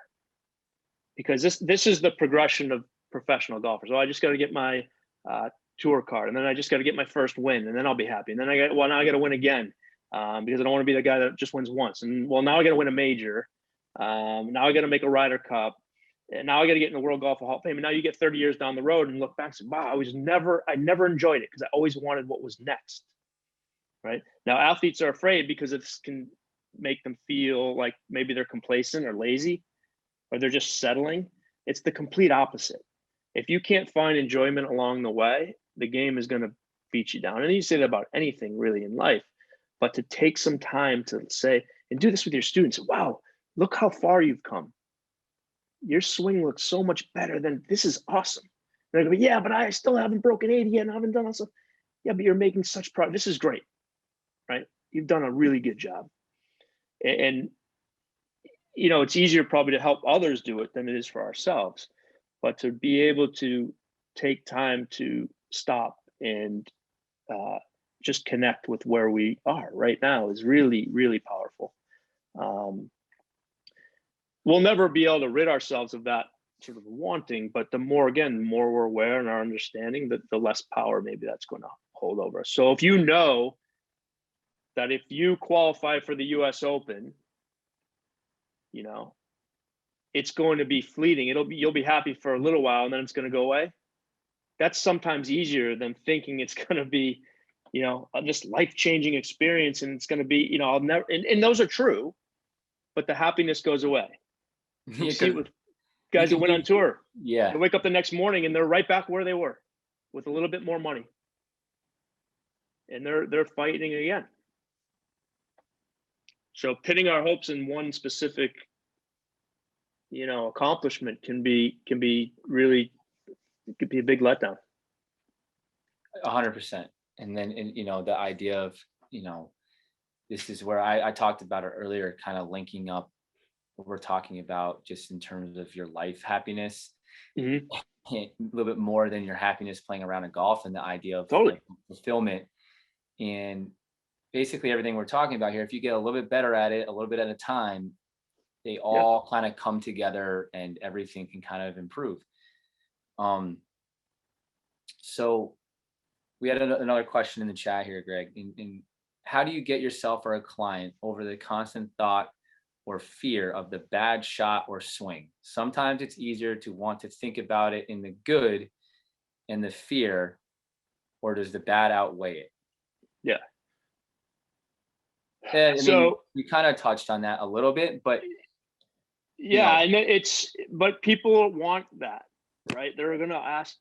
because this is the progression of professional golfers. Oh, I just got to get my tour card, and then I just got to get my first win, and then I'll be happy. And then now I got to win again, because I don't want to be the guy that just wins once. And well, now I got to win a major. Now I got to make a Ryder Cup. And now I got to get in the World Golf Hall of Fame. And now you get 30 years down the road and look back and say, wow, I never enjoyed it because I always wanted what was next. Right now, athletes are afraid because it can make them feel like maybe they're complacent or lazy, or they're just settling. It's the complete opposite. If you can't find enjoyment along the way, the game is going to beat you down. And you say that about anything really in life, but to take some time to say, and do this with your students, wow, look how far you've come. Your swing looks so much better than this is awesome. And they're going to be, yeah, but I still haven't broken 80 yet and I haven't done also. Yeah, but you're making such progress. This is great, right? You've done a really good job. And it's easier probably to help others do it than it is for ourselves. But to be able to take time to stop and just connect with where we are right now is really, really powerful. We'll never be able to rid ourselves of that sort of wanting, but the more we're aware and our understanding, that the less power maybe that's going to hold over us. So if you know that if you qualify for the US Open, it's going to be fleeting. You'll be happy for a little while and then it's going to go away. That's sometimes easier than thinking it's going to be, this life-changing experience. And it's going to be, I'll never, and those are true, but the happiness goes away. You see it with guys that went on tour. Yeah. They wake up the next morning and they're right back where they were with a little bit more money. And they're fighting again. So pitting our hopes in one specific, accomplishment can be really, it could be a big letdown. 100%. And then, the idea of, this is where I talked about it earlier, kind of linking up what we're talking about just in terms of your life happiness, Mm-hmm. a little bit more than your happiness playing around in golf, and the idea of Totally. like, fulfillment. And basically everything we're talking about here, if you get a little bit better at it, a little bit at a time, they all kind of come together and everything can kind of improve. So we had another question in the chat here, Greg. In how do you get yourself or a client over the constant thought or fear of the bad shot or swing? Sometimes it's easier to want to think about it in the good and the fear, or does the bad outweigh it? Yeah. And, So you kind of touched on that a little bit, but yeah, and but people want that, right? They're going to ask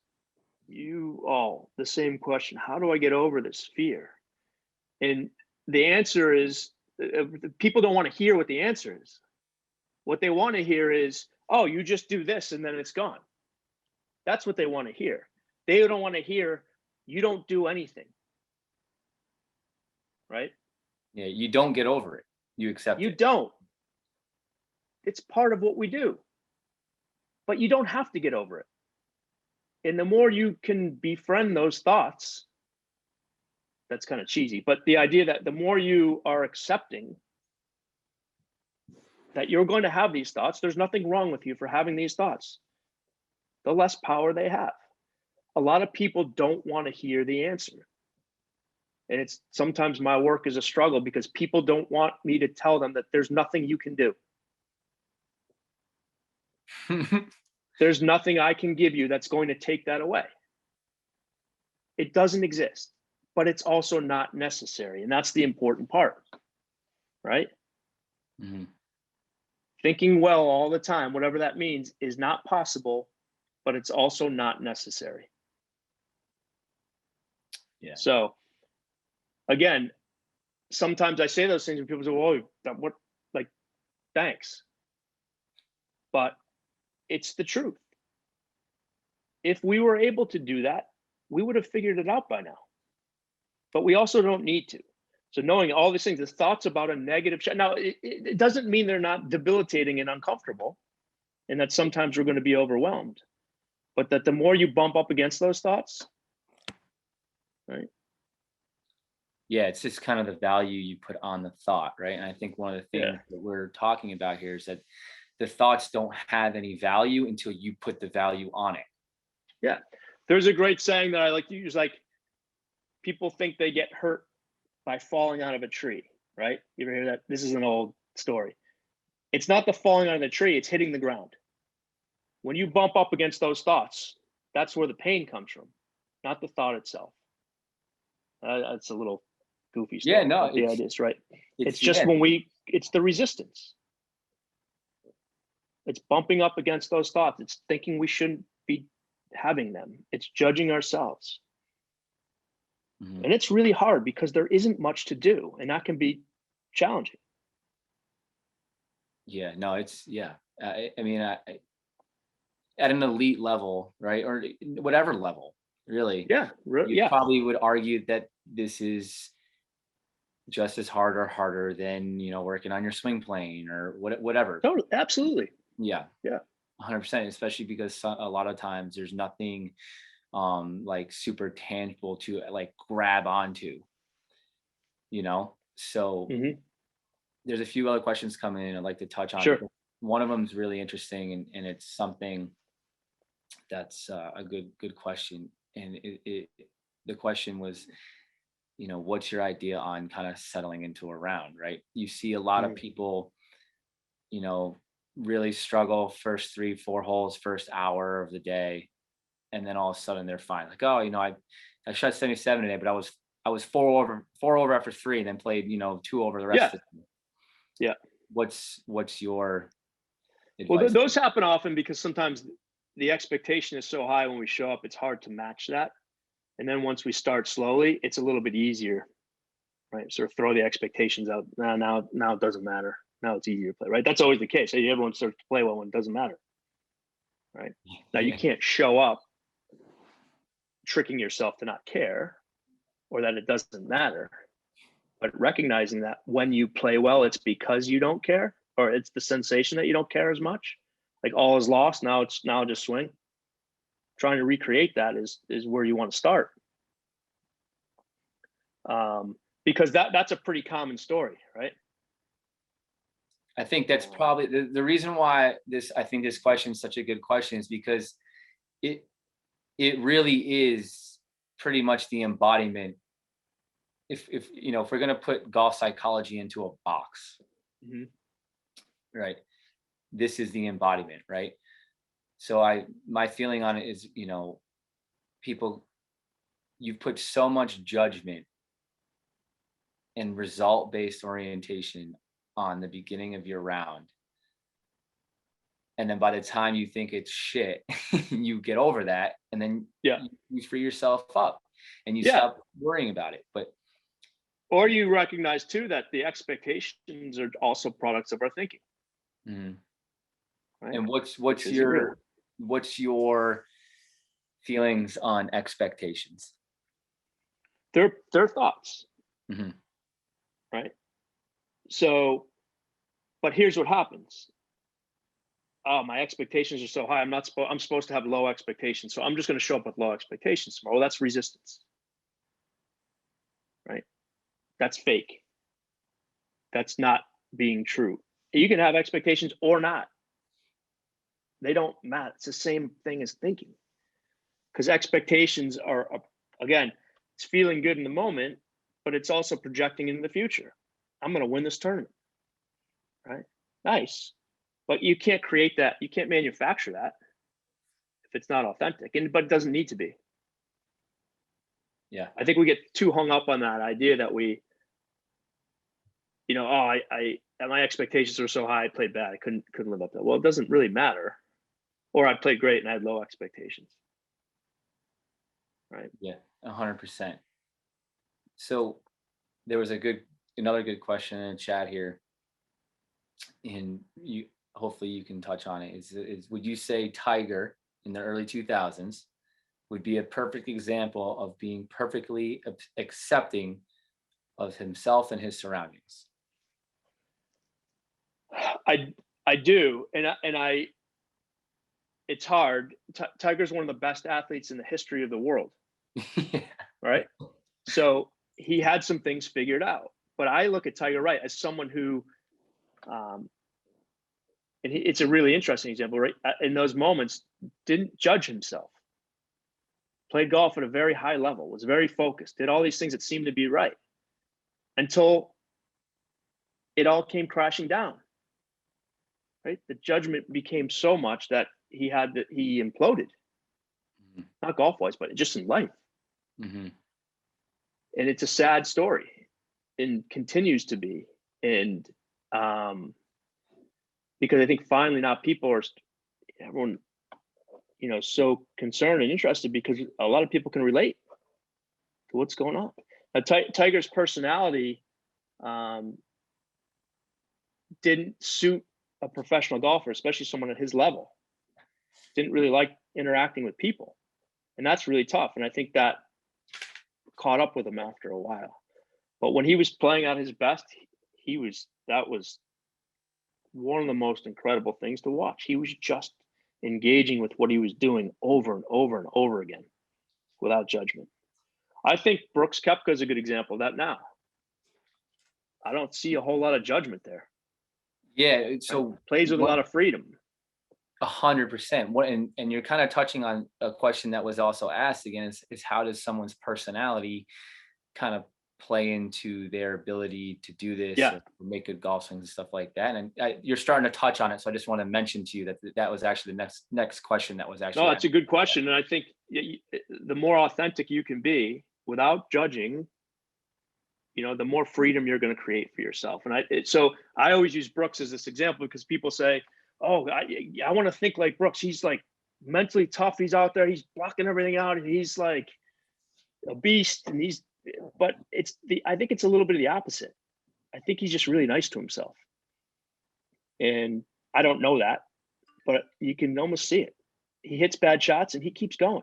you all the same question. How do I get over this fear? And the answer is, people don't want to hear what the answer is. What they want to hear is, oh, you just do this and then it's gone. That's what they want to hear. They don't want to hear you don't do anything, right? Yeah, you don't get over it. You accept You it. don't. It's part of what we do, but you don't have to get over it. And the more you can befriend those thoughts, that's kind of cheesy, but the idea that the more you are accepting that you're going to have these thoughts, there's nothing wrong with you for having these thoughts, the less power they have. A lot of people don't want to hear the answer. And it's sometimes my work is a struggle because people don't want me to tell them that there's nothing you can do. There's nothing I can give you that's going to take that away. It doesn't exist, but it's also not necessary. And that's the important part, right? Mhm. Thinking well all the time, whatever that means, is not possible, but it's also not necessary. Yeah. So again, sometimes I say those things and people say, "Well, what?" Like, thanks, but it's the truth. If we were able to do that, we would have figured it out by now. But we also don't need to. So knowing all these things, the thoughts about a negative now, it doesn't mean they're not debilitating and uncomfortable, and that sometimes we're going to be overwhelmed. But that the more you bump up against those thoughts, right? Yeah, it's just kind of the value you put on the thought, right? And I think one of the Yeah. things that we're talking about here is that the thoughts don't have any value until you put the value on it. Yeah. There's a great saying that I like to use, like, people think they get hurt by falling out of a tree, right? You ever hear that? This is an old story. It's not the falling out of the tree, it's hitting the ground. When you bump up against those thoughts, that's where the pain comes from, not the thought itself. That's a little goofy Yeah, story, no, but the idea is right. It's just yeah, it's the resistance. It's bumping up against those thoughts. It's thinking we shouldn't be having them. It's judging ourselves. mhm. And it's really hard because there isn't much to do, and that can be challenging. Yeah, no, it's yeah. I mean, at an elite level, right, or whatever level, really, Yeah, you yeah, probably would argue that this is just as hard or harder than working on your swing plane or whatever. totally, absolutely. Yeah, Yeah, 100%. Especially because a lot of times there's nothing like super tangible to like grab onto. So hmm, there's a few other questions coming in I'd like to touch on. sure. One of them is really interesting, and it's something that's a good question. And the question was, what's your idea on kind of settling into a round, right? You see a lot of Mhm. people, you know, really struggle first 3, 4 holes, first hour of the day, and then all of a sudden they're fine. Like, oh, I shot 77 today, but I was four over after three, and then played 2 over the rest Yeah, of the time. yeah. What's your Well, advice? those happen often because sometimes the expectation is so high when we show up, it's hard to match that. And then once we start slowly, it's a little bit easier, right? Sort of throw the expectations out. Now it doesn't matter. Now it's easier to play, right? That's always the case. Everyone starts to play well when it doesn't matter, right? Now you Yeah, can't show up tricking yourself to not care or that it doesn't matter, but recognizing that when you play well, it's because you don't care, or it's the sensation that you don't care as much. Like all is lost. Now just swing. Trying to recreate that is where you want to start. Because that's a pretty common story, right? I think that's probably the reason why I think this question is such a good question is because it it really is pretty much the embodiment. If we're going to put golf psychology into a box, Mhm. right, this is the embodiment, right? So my feeling on it is, people, you put so much judgment and result based orientation on the beginning of your round, and then by the time you think it's shit, you get over that, and then Yeah, you free yourself up and you yeah. stop worrying about it. But Or you recognize too that the expectations are also products of our thinking, mhm. right? And what's Which what's is a real your what's your feelings on expectations. Their thoughts, Mhm. right? So, but here's what happens. Oh, my expectations are so high. I'm supposed to have low expectations. So I'm just going to show up with low expectations tomorrow. Well, that's resistance, right? That's fake. That's not being true. You can have expectations or not. They don't matter. It's the same thing as thinking, because expectations are, again, it's feeling good in the moment, but it's also projecting into the future. I'm going to win this tournament, right? Nice. But you can't create that. You can't manufacture that if it's not authentic, but it doesn't need to be. Yeah. I think we get too hung up on that idea that we, oh, I my expectations were so high, I played bad. I couldn't live up to it. Well, it doesn't really matter. Or I played great and I had low expectations. Right. Yeah. 100%. So there was another good question in the chat here, and hopefully you can touch on it. Is would you say Tiger in the early 2000s would be a perfect example of being perfectly accepting of himself and his surroundings? I do, it's hard. Tiger's one of the best athletes in the history of the world, Yeah. right? So he had some things figured out. But I look at Tiger Wright as someone who, it's a really interesting example, right? In those moments, didn't judge himself, played golf at a very high level, was very focused, did all these things that seemed to be right until it all came crashing down. Right? The judgment became so much that he imploded, Mhm. not golf wise, but just in life. Mhm. And it's a sad story and continues to be. And because I think finally now everyone, so concerned and interested because a lot of people can relate to what's going on. Now, Tiger's personality didn't suit a professional golfer, especially someone at his level. Didn't really like interacting with people. And that's really tough. And I think that caught up with him after a while. But when he was playing at his best, that was one of the most incredible things to watch. He was just engaging with what he was doing over and over and over again without judgment. I think Brooks Koepka is a good example of that now. I don't see a whole lot of judgment there. Yeah. Right? So Plays with a lot of freedom. 100%. And you're kind of touching on a question that was also asked again, is how does someone's personality kind of play into their ability to do this Yeah. or make good golf swings and stuff like that? And you're starting to touch on it, so I just want to mention to you that was actually the next question that was actually. No, it's a good question, and I think the more authentic you can be without judging, the more freedom you're going to create for yourself. And so I always use Brooks as this example because people say, "Oh, I want to think like Brooks. He's like mentally tough. He's out there. He's blocking everything out, and he's like a beast." But I think it's a little bit of the opposite. I think he's just really nice to himself, and I don't know that, but you can almost see it. He hits bad shots and he keeps going.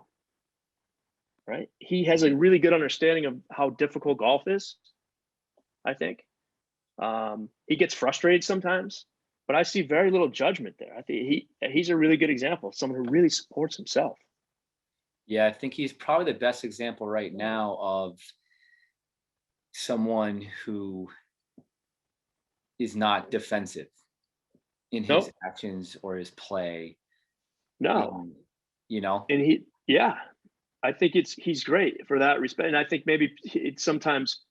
Right? He has a really good understanding of how difficult golf is. I think he gets frustrated sometimes, but I see very little judgment there. I think he's a really good example of someone who really supports himself. Yeah, I think he's probably the best example right now of someone who is not defensive in his No, actions or his play. no, In, you know, and yeah, I think he's great for that respect, and I think maybe sometimes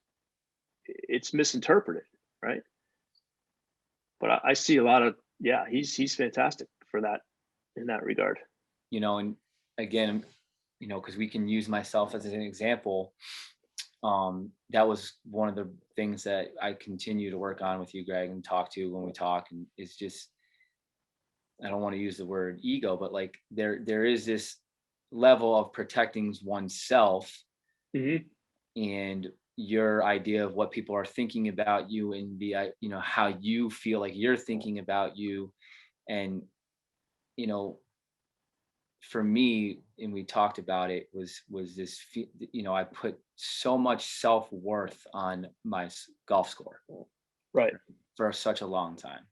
it's misinterpreted, right? But I see a lot of he's fantastic for that in that regard. and again, because we can use myself as an example. That was one of the things that I continue to work on with you, Greg, and talk to when we talk. And it's just, I don't want to use the word ego, but like there is this level of protecting oneself Mm-hmm. and your idea of what people are thinking about you and how you feel like you're thinking about you, and you know for me, and we talked about it, was this, I put so much self-worth on my golf score Right. for such a long time.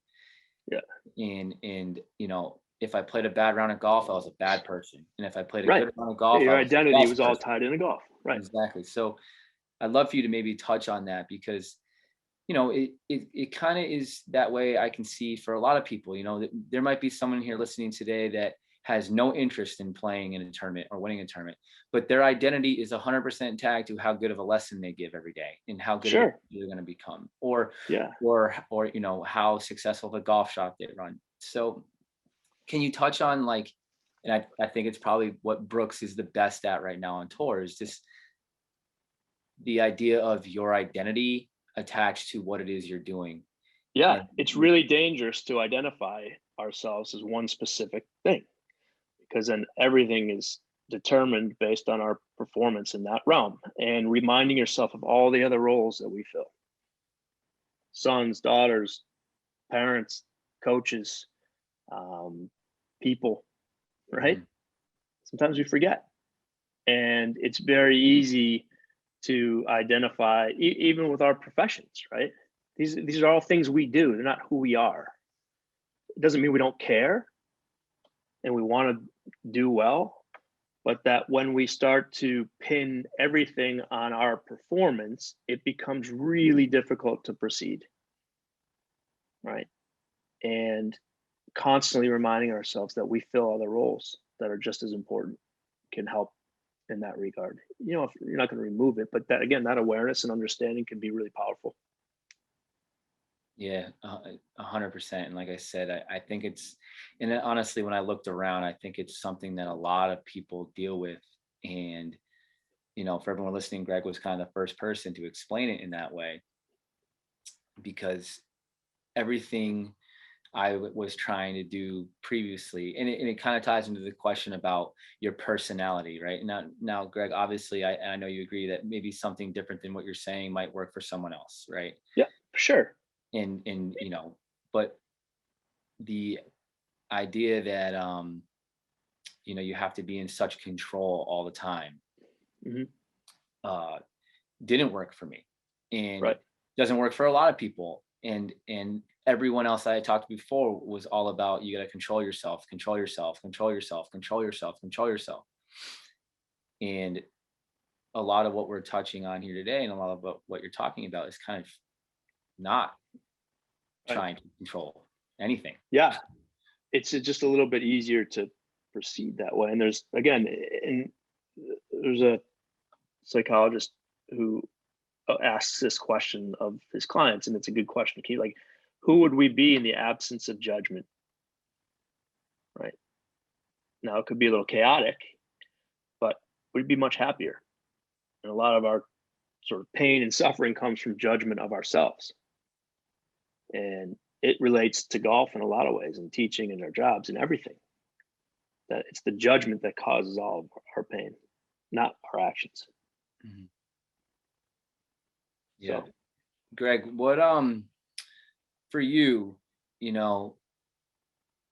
Yeah. And if I played a bad round of golf, I was a bad person. And if I played a Right. good round of Yeah, golf, your I was the identity best was all person. tied into golf. Right. Exactly. So I'd love for you to maybe touch on that, because it kind of is that way. I can see for a lot of people, that there might be someone here listening today that has no interest in playing in a tournament or winning a tournament, but their identity is 100% tagged to how good of a lesson they give every day and how good of a Sure. teacher they're going to become, or Yeah. how successful of a golf shot they run. So can you touch on, like, and I think it's probably what Brooks is the best at right now on tour, is just the idea of your identity attached to what it is you're doing. Yeah. And It's really dangerous to identify ourselves as one specific thing, because then everything is determined based on our performance in that realm, and reminding yourself of all the other roles that we fill: sons, daughters, parents, coaches, um, people, right? Mhm. Sometimes we forget. And it's very easy to identify, even with our professions, right? These are all things we do. They're not who we are. It doesn't mean we don't care and we want to do well, but that when we start to pin everything on our performance, it becomes really difficult to proceed, right? And constantly reminding ourselves that we fill other roles that are just as important can help in that regard. If you're not going to remove it, but that, again, that awareness and understanding can be really powerful. Yeah, 100%. And like I said, I think it's, and then honestly, when I looked around, I think it's something that a lot of people deal with. And, for everyone listening, Greg was kind of the first person to explain it in that way, because everything was trying to do previously, and it kind of ties into the question about your personality, right? Now, Greg, obviously, I know you agree that maybe something different than what you're saying might work for someone else, right? Yeah, for sure. And but the idea that you have to be in such control all the time Hmm. uh didn't work for me, and Right. doesn't work for a lot of people. And everyone else I had talked to before was all about, you got to control yourself, control yourself, control yourself, control yourself, control yourself. And a lot of what we're touching on here today, and a lot of what you're talking about, is kind of not Right. trying to control anything. Yeah, it's just a little bit easier to proceed that way. And there's, again, and there's a psychologist who asks this question of his clients, and it's a good question. Like, who would we be in the absence of judgment? Right. Now, it could be a little chaotic, but we'd be much happier. And a lot of our sort of pain and suffering comes from judgment of ourselves. And it relates to golf in a lot of ways, and teaching and our jobs and everything. That it's the judgment that causes all of our pain, not our actions. Mhm. Yeah. So Greg, what for you, you know,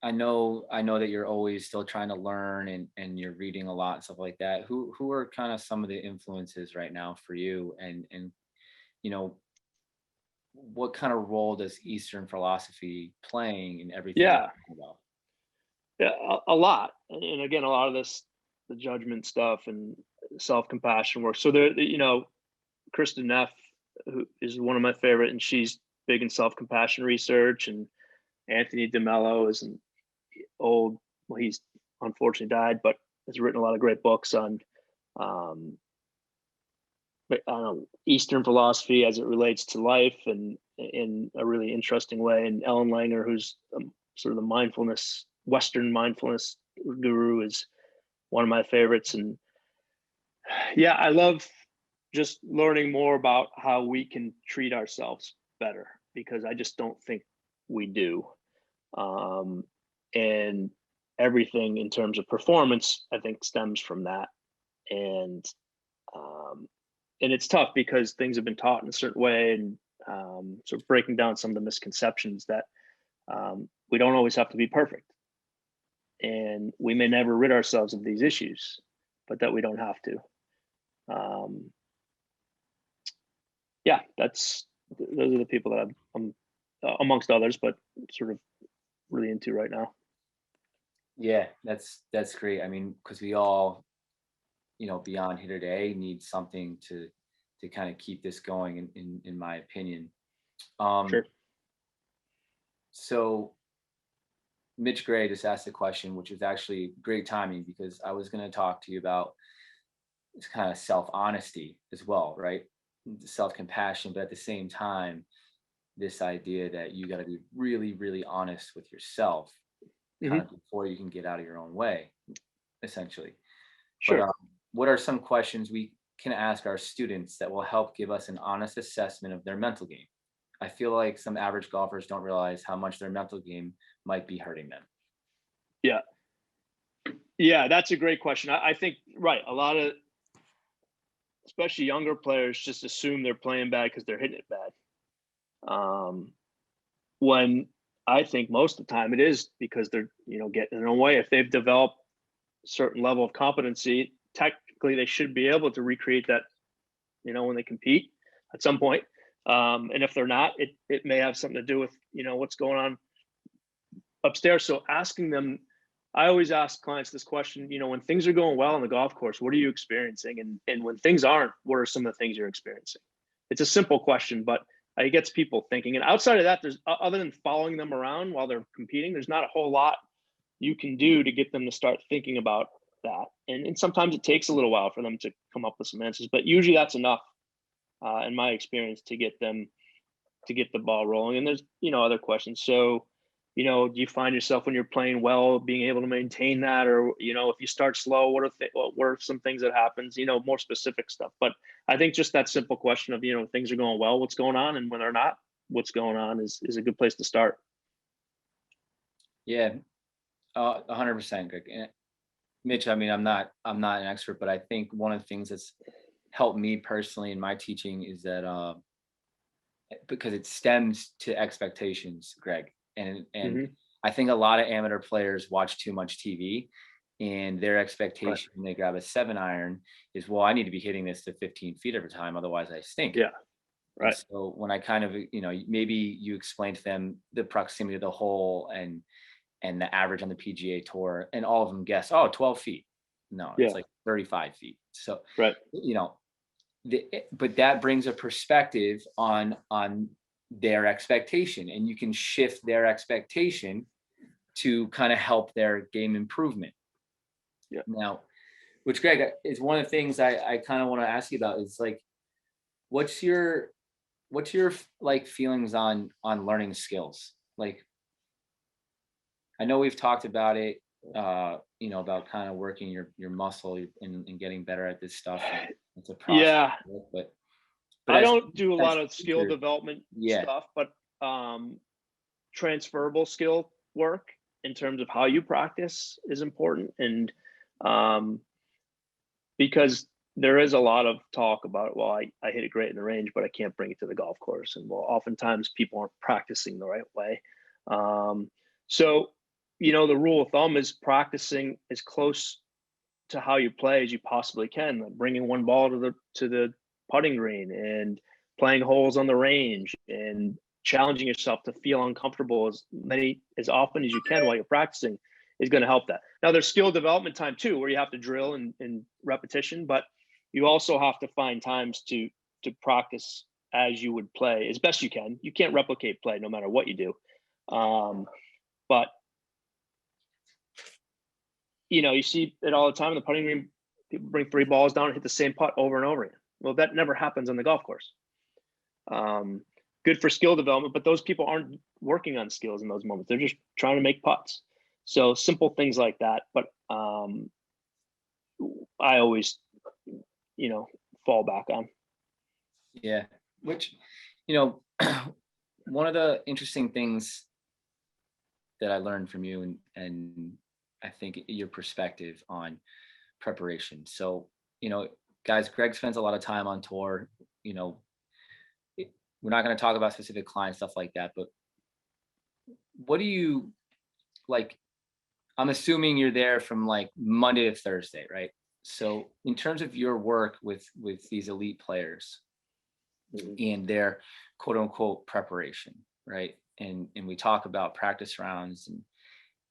I know that you're always still trying to learn, and you're reading a lot and stuff like that. Who are kind of some of the influences right now for you? And you know, what kind of role does Eastern philosophy playing in everything you're yeah, talking about? yeah, a lot. And again, a lot of this, the judgment stuff and self-compassion work. So there, Kristen Neff, who is one of my favorite, and she's big in self-compassion research. And Anthony DeMello is an old, well, he's unfortunately died, but has written a lot of great books on, um, I don't know, Eastern philosophy as it relates to life, and in a really interesting way. And Ellen Langer, who's sort of the mindfulness, Western mindfulness guru, is one of my favorites. And yeah, I love just learning more about how we can treat ourselves better, because I just don't think we do. Um, and everything in terms of performance, I think, stems from that. And um, and it's tough because things have been taught in a certain way, and sort of breaking down some of the misconceptions that we don't always have to be perfect. and we may never rid ourselves of these issues, but that we don't have to. Yeah, those are the people that I'm amongst others, but sort of really into right now. Yeah, that's great. I mean, because we all, beyond here today, need something to kind of keep this going. In my opinion. Sure. So Mitch Gray just asked a question, which is actually great timing because I was going to talk to you about this kind of self honesty as well, right? Self compassion, but at the same time, this idea that you got to be really, really honest with yourself, kind Hmm. of before you can get out of your own way, essentially. But Sure. what are some questions we can ask our students that will help give us an honest assessment of their mental game? I feel like some average golfers don't realize how much their mental game might be hurting them. Yeah. Yeah, that's a great question. I think, right, a lot of, especially younger players, just assume they're playing bad because they're hitting it bad. When I think most of the time it is because they're, getting in their own way. If they've developed a certain level of competency, technically they should be able to recreate that, when they compete at some point. And if they're not, it may have something to do with, what's going on upstairs. So asking them, I always ask clients this question, when things are going well on the golf course, what are you experiencing? And when things aren't, what are some of the things you're experiencing? It's a simple question, but it gets people thinking. And outside of that, there's other than following them around while they're competing, there's not a whole lot you can do to get them to start thinking about that. And sometimes it takes a little while for them to come up with some answers, but usually that's enough, in my experience, to get them to get the ball rolling. And there's, other questions. So, do you find yourself when you're playing well, being able to maintain that? Or, if you start slow, what are some things that happens, more specific stuff. But I think just that simple question of, things are going well, what's going on? And when they're not, what's going on is a good place to start. Yeah, 100%, Greg. And Mitch, I mean, I'm not an expert, but I think one of the things that's helped me personally in my teaching is that because it stems to expectations, Greg. And Hmm. I think a lot of amateur players watch too much TV and their Right. expectation when they grab a 7 iron is, well, I need to be hitting this to 15 feet every time, otherwise I stink. Yeah. And Right. so when I kind of, maybe you explain to them the proximity of the hole and the average on the PGA tour, and all of them guess, oh, 12 feet. No, it's Yeah. like 35 feet. So, Right. you know, but that brings a perspective on their expectation, and you can shift their expectation to kind of help their game improvement. Yeah. Now, which Greg is one of the things I kind of want to ask you about is like, what's your like feelings on learning skills? Like, I know we've talked about it, about kind of working your muscle and getting better at this stuff. And it's a process, Yeah. but I don't do a as lot of skill teachers, development yeah, stuff, but transferable skill work in terms of how you practice is important. And um, because there is a lot of talk about, well, I hit it great in the range, but I can't bring it to the golf course. And well, oftentimes people aren't practicing the right way. So, the rule of thumb is practicing as close to how you play as you possibly can, like bringing one ball to the putting green and playing holes on the range and challenging yourself to feel uncomfortable as often as you can while you're practicing is going to help that. Now there's skill development time too, where you have to drill and repetition, but you also have to find times to practice as you would play as best you can. You can't replicate play no matter what you do. But you see it all the time in the putting green. People bring 3 balls down and hit the same putt over and over again. Well, that never happens on the golf course. Good for skill development, but those people aren't working on skills in those moments. They're just trying to make putts. So simple things like that. But I always, fall back on. yeah. Which, you know, one of the interesting things that I learned from you, and I think your perspective on preparation. So, guys, Greg spends a lot of time on tour. You know, we're not going to talk about specific client stuff like that, but what do you like? I'm assuming you're there from like Monday to Thursday, right? So in terms of your work with these elite players and their quote unquote preparation, right? And we talk about practice rounds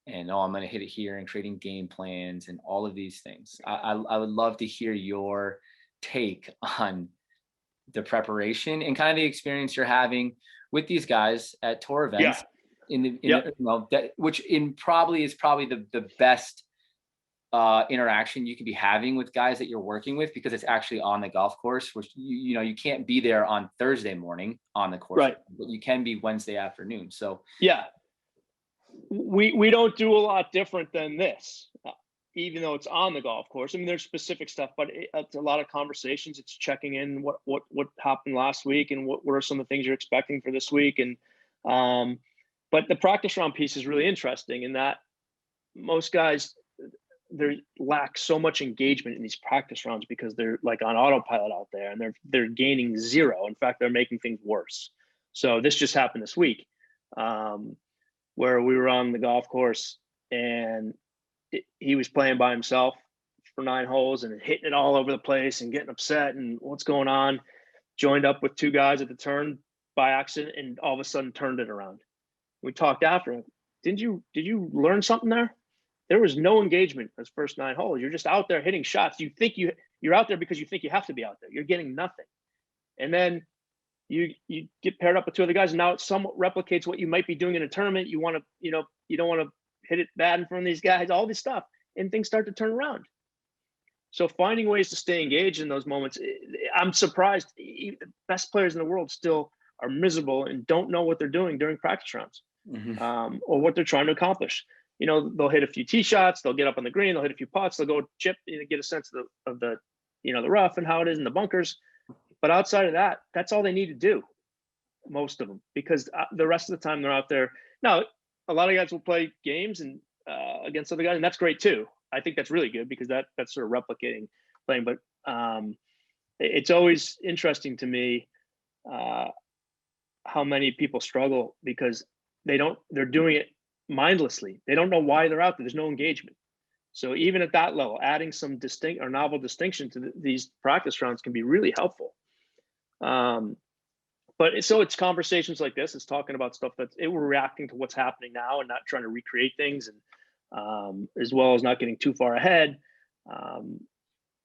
and oh, I'm going to hit it here and creating game plans and all of these things. I would love to hear your take on the preparation and kind of the experience you're having with these guys at tour Yeah. events in Yep. you know, that which is probably the best interaction you could be having with guys that you're working with, because it's actually on the golf course, which you know you can't be there on Thursday morning on the course, Right. but you can be Wednesday afternoon. So Yeah. We don't do a lot different than this, even though it's on the golf course. I mean, there's specific stuff, but it's a lot of conversations. It's checking in what happened last week and what are some of the things you're expecting for this week. And but the practice round piece is really interesting in that most guys they lack so much engagement in these practice rounds because they're like on autopilot out there and they're gaining zero. In fact, they're making things worse. So this just happened this week. Where we were on the golf course and he was playing by himself for 9 holes and hitting it all over the place and getting upset and what's going on. Joined up with 2 guys at the turn by accident and all of a sudden turned it around. We talked after. Did you learn something there? There was no engagement those first 9 holes. You're just out there hitting shots. You think you're out there because you think you have to be out there. You're getting nothing. And then you get paired up with 2 other guys, and now it somewhat replicates what you might be doing in a tournament. You want to, you don't want to hit it bad in front of these guys, all this stuff, and things start to turn around. So finding ways to stay engaged in those moments, I'm surprised the best players in the world still are miserable and don't know what they're doing during practice rounds, or what they're trying to accomplish. They'll hit a few tee shots, they'll get up on the green, they'll hit a few putts, they'll go chip, get a sense of the the rough and how it is in the bunkers. But outside of that, that's all they need to do, most of them, because the rest of the time they're out there. Now, a lot of guys will play games and against other guys, and that's great too. I think that's really good because that's sort of replicating playing. But it's always interesting to me how many people struggle because they're doing it mindlessly. They don't know why they're out there. There's no engagement. So even at that level, adding some distinct or novel distinction to these practice rounds can be really helpful. But it's conversations like this. It's talking about stuff we're reacting to what's happening now and not trying to recreate things, and as well as not getting too far ahead. And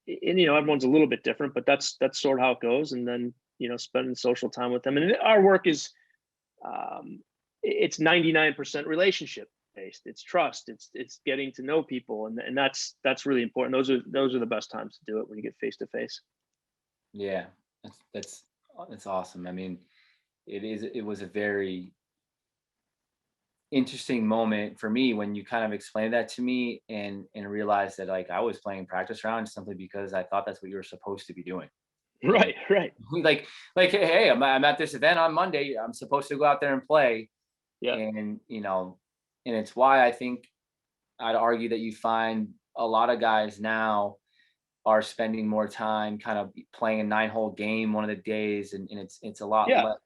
everyone's a little bit different, but that's sort of how it goes. And then spending social time with them. And our work is it's 99% relationship based. It's trust. It's getting to know people, and that's really important. Those are the best times to do it, when you get face to face. yeah, that's awesome. I mean, it was a very interesting moment for me when you kind of explained that to me and realized that like I was playing practice rounds simply because I thought that's what you were supposed to be doing. Right. Like hey, I'm at this event on Monday. I'm supposed to go out there and play. Yeah. And and it's why I think I'd argue that you find a lot of guys now are spending more time kind of playing a 9-hole game one of the days, and it's a lot Yeah. less,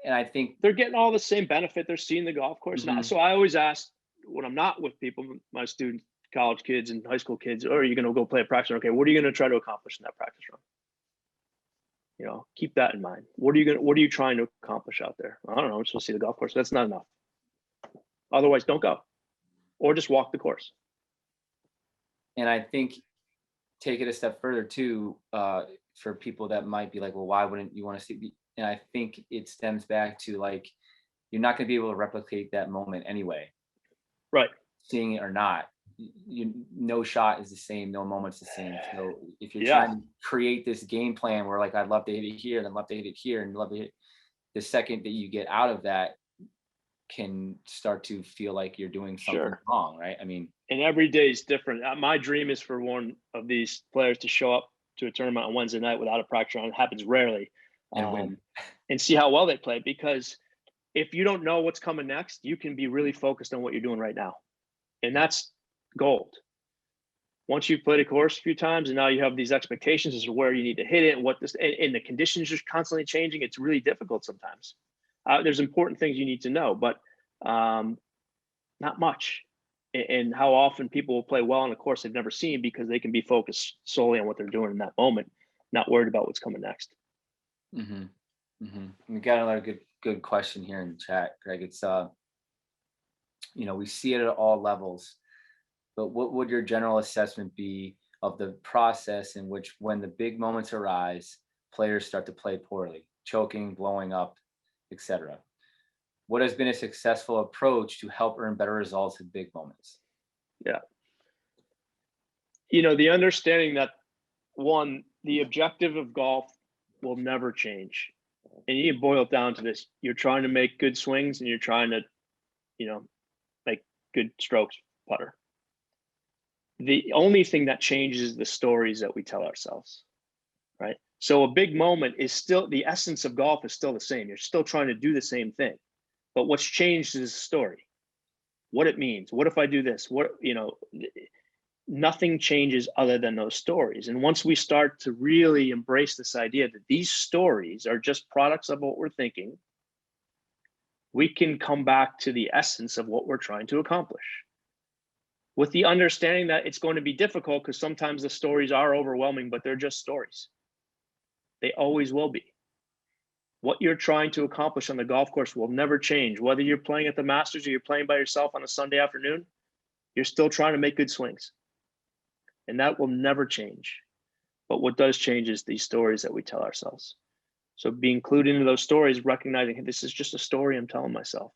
and I think They're getting all the same benefit. They're seeing the golf course. Mhm. So I always ask when I'm not with people, my students, college kids and high school kids, or are you going to go play a practice round? Okay, what are you going to try to accomplish in that practice round? Keep that in mind. What are you trying to accomplish out there? I don't know. I'm supposed to see the golf course. That's not enough. Otherwise, don't go, or just walk the course. And I think take it a step further too, for people that might be like, well, why wouldn't you want to see? And I think it stems back to like, you're not going to be able to replicate that moment anyway. Right. Seeing it or not, no shot is the same, no moment's the same. So if you're trying to create this game plan where like I'd love to hit it here, then love to hit it here, and love to hit, the second that you get out of that can start to feel like you're doing something wrong, right? I mean, and every day is different. My dream is for one of these players to show up to a tournament on Wednesday night without a practice round. It happens rarely, and win, and see how well they play. Because if you don't know what's coming next, you can be really focused on what you're doing right now, and that's gold. Once you've played a course a few times and now you have these expectations as to where you need to hit it and what this, and the conditions are constantly changing, it's really difficult sometimes. There's important things you need to know, but not much. and how often people will play well on a course they've never seen because they can be focused solely on what they're doing in that moment, not worried about what's coming next. Mm-hmm. Mm-hmm. We got another good question here in chat, Greg. It's we see it at all levels, but what would your general assessment be of the process in which, when the big moments arise, players start to play poorly, choking, blowing up, etc.? What has been a successful approach to help earn better results in big moments? Yeah. The understanding that, one, the objective of golf will never change. And you boil it down to this: you're trying to make good swings and you're trying to, make good strokes putter. The only thing that changes is the stories that we tell ourselves, right? So a big moment is still, the essence of golf is still the same. You're still trying to do the same thing. But what's changed is the story, what it means. What if I do this? Nothing changes other than those stories. And once we start to really embrace this idea that these stories are just products of what we're thinking, we can come back to the essence of what we're trying to accomplish, with the understanding that it's going to be difficult because sometimes the stories are overwhelming, but they're just stories. They always will be. What you're trying to accomplish on the golf course will never change. Whether you're playing at the Masters or you're playing by yourself on a Sunday afternoon, you're still trying to make good swings. And that will never change. But what does change is these stories that we tell ourselves. So be included in those stories, recognizing, hey, this is just a story I'm telling myself,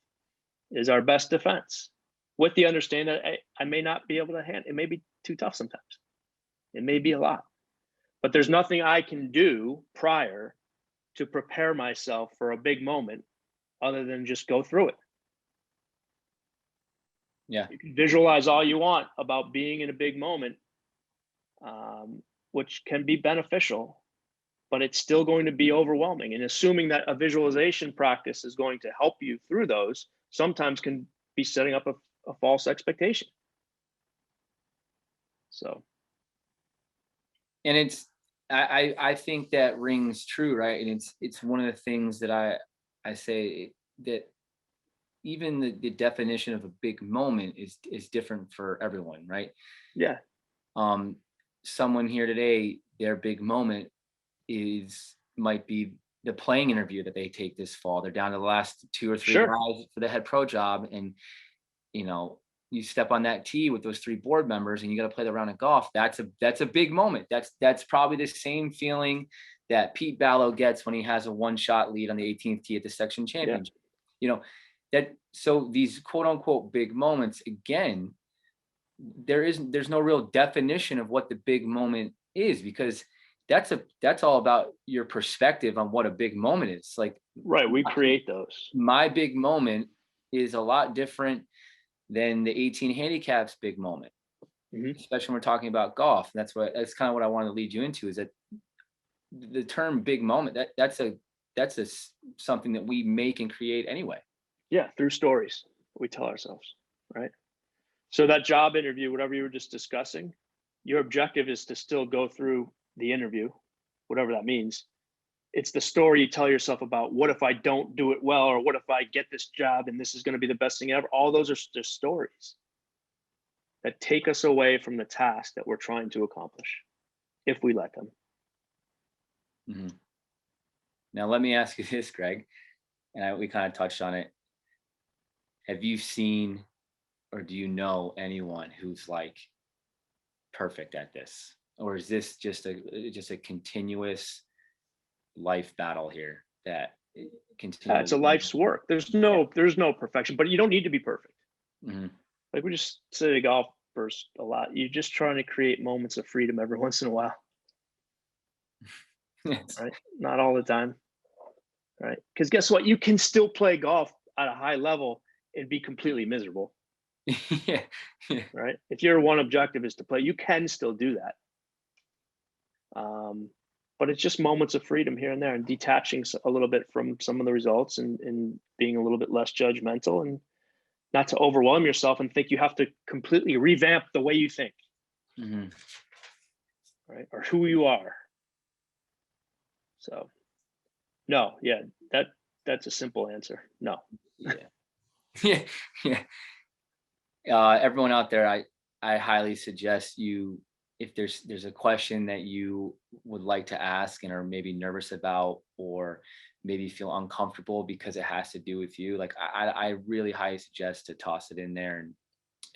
is our best defense. With the understanding that I may not be able to handle it. May be too tough sometimes. It may be a lot. But there's nothing I can do prior to prepare myself for a big moment other than just go through it. Yeah. You can visualize all you want about being in a big moment, which can be beneficial, but it's still going to be overwhelming. And assuming that a visualization practice is going to help you through those sometimes can be setting up a false expectation. So. And I think that rings true, right? And it's one of the things that I say, that even the definition of a big moment is different for everyone, right? Yeah. Someone here today, their big moment might be the playing interview that they take this fall. They're down to the last 2 or 3 Sure. guys for the head pro job, and you step on that tee with those 3 board members and you got to play the round of golf. That's a big moment. That's probably the same feeling that Pete Ballo gets when he has a 1-shot lead on the 18th tee at the section championship. Yeah. So these quote unquote big moments, again, there's no real definition of what the big moment is, because that's all about your perspective on what a big moment is. Like, right, we create those. My big moment is a lot different than the 18 handicaps big moment, especially when we're talking about golf. That's kind of what I want to lead you into, is that the term big moment, that's something that we make and create anyway. Yeah, through stories we tell ourselves, right? So that job interview, whatever you were just discussing, your objective is to still go through the interview, whatever that means. It's the story you tell yourself about, what if I don't do it well, or what if I get this job and this is going to be the best thing ever. All those are just stories that take us away from the task that we're trying to accomplish, if we let them. Mm-hmm. Now, let me ask you this, Greg, and we kind of touched on it. Have you seen, or do you know anyone who's like perfect at this, or is this just a continuous life battle here that continues? It's a life's work. There's no perfection, but you don't need to be perfect. Mm-hmm. Like, we just say golfers a lot, you're just trying to create moments of freedom every once in a while. Right? Not all the time. Right? Because guess what? You can still play golf at a high level and be completely miserable. Yeah. Right? If your one objective is to play, you can still do that. But it's just moments of freedom here and there, and detaching a little bit from some of the results, and being a little bit less judgmental, and not to overwhelm yourself and think you have to completely revamp the way you think, right? Or who you are. So, no, yeah, that's a simple answer. No. Yeah. Yeah. Everyone out there, I highly suggest you, if there's a question that you would like to ask and are maybe nervous about, or maybe feel uncomfortable because it has to do with you, like I really highly suggest to toss it in there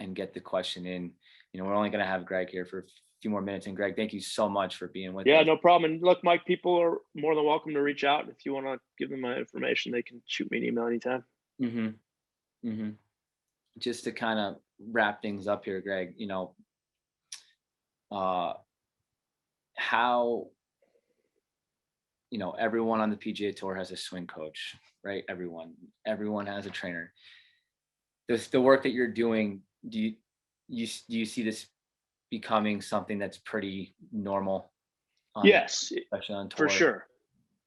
and get the question in. We're only going to have Greg here for a few more minutes. And Greg, thank you so much for being with Yeah, us. no problem. And look, Mike, people are more than welcome to reach out. If you want to give them my information, they can shoot me an email anytime. hmm hmm Just to kind of wrap things up here, Greg, uh, how, everyone on the PGA Tour has a swing coach, right? Everyone has a trainer. The work that you're doing, do you see this becoming something that's pretty normal Yes, especially on for tour? sure.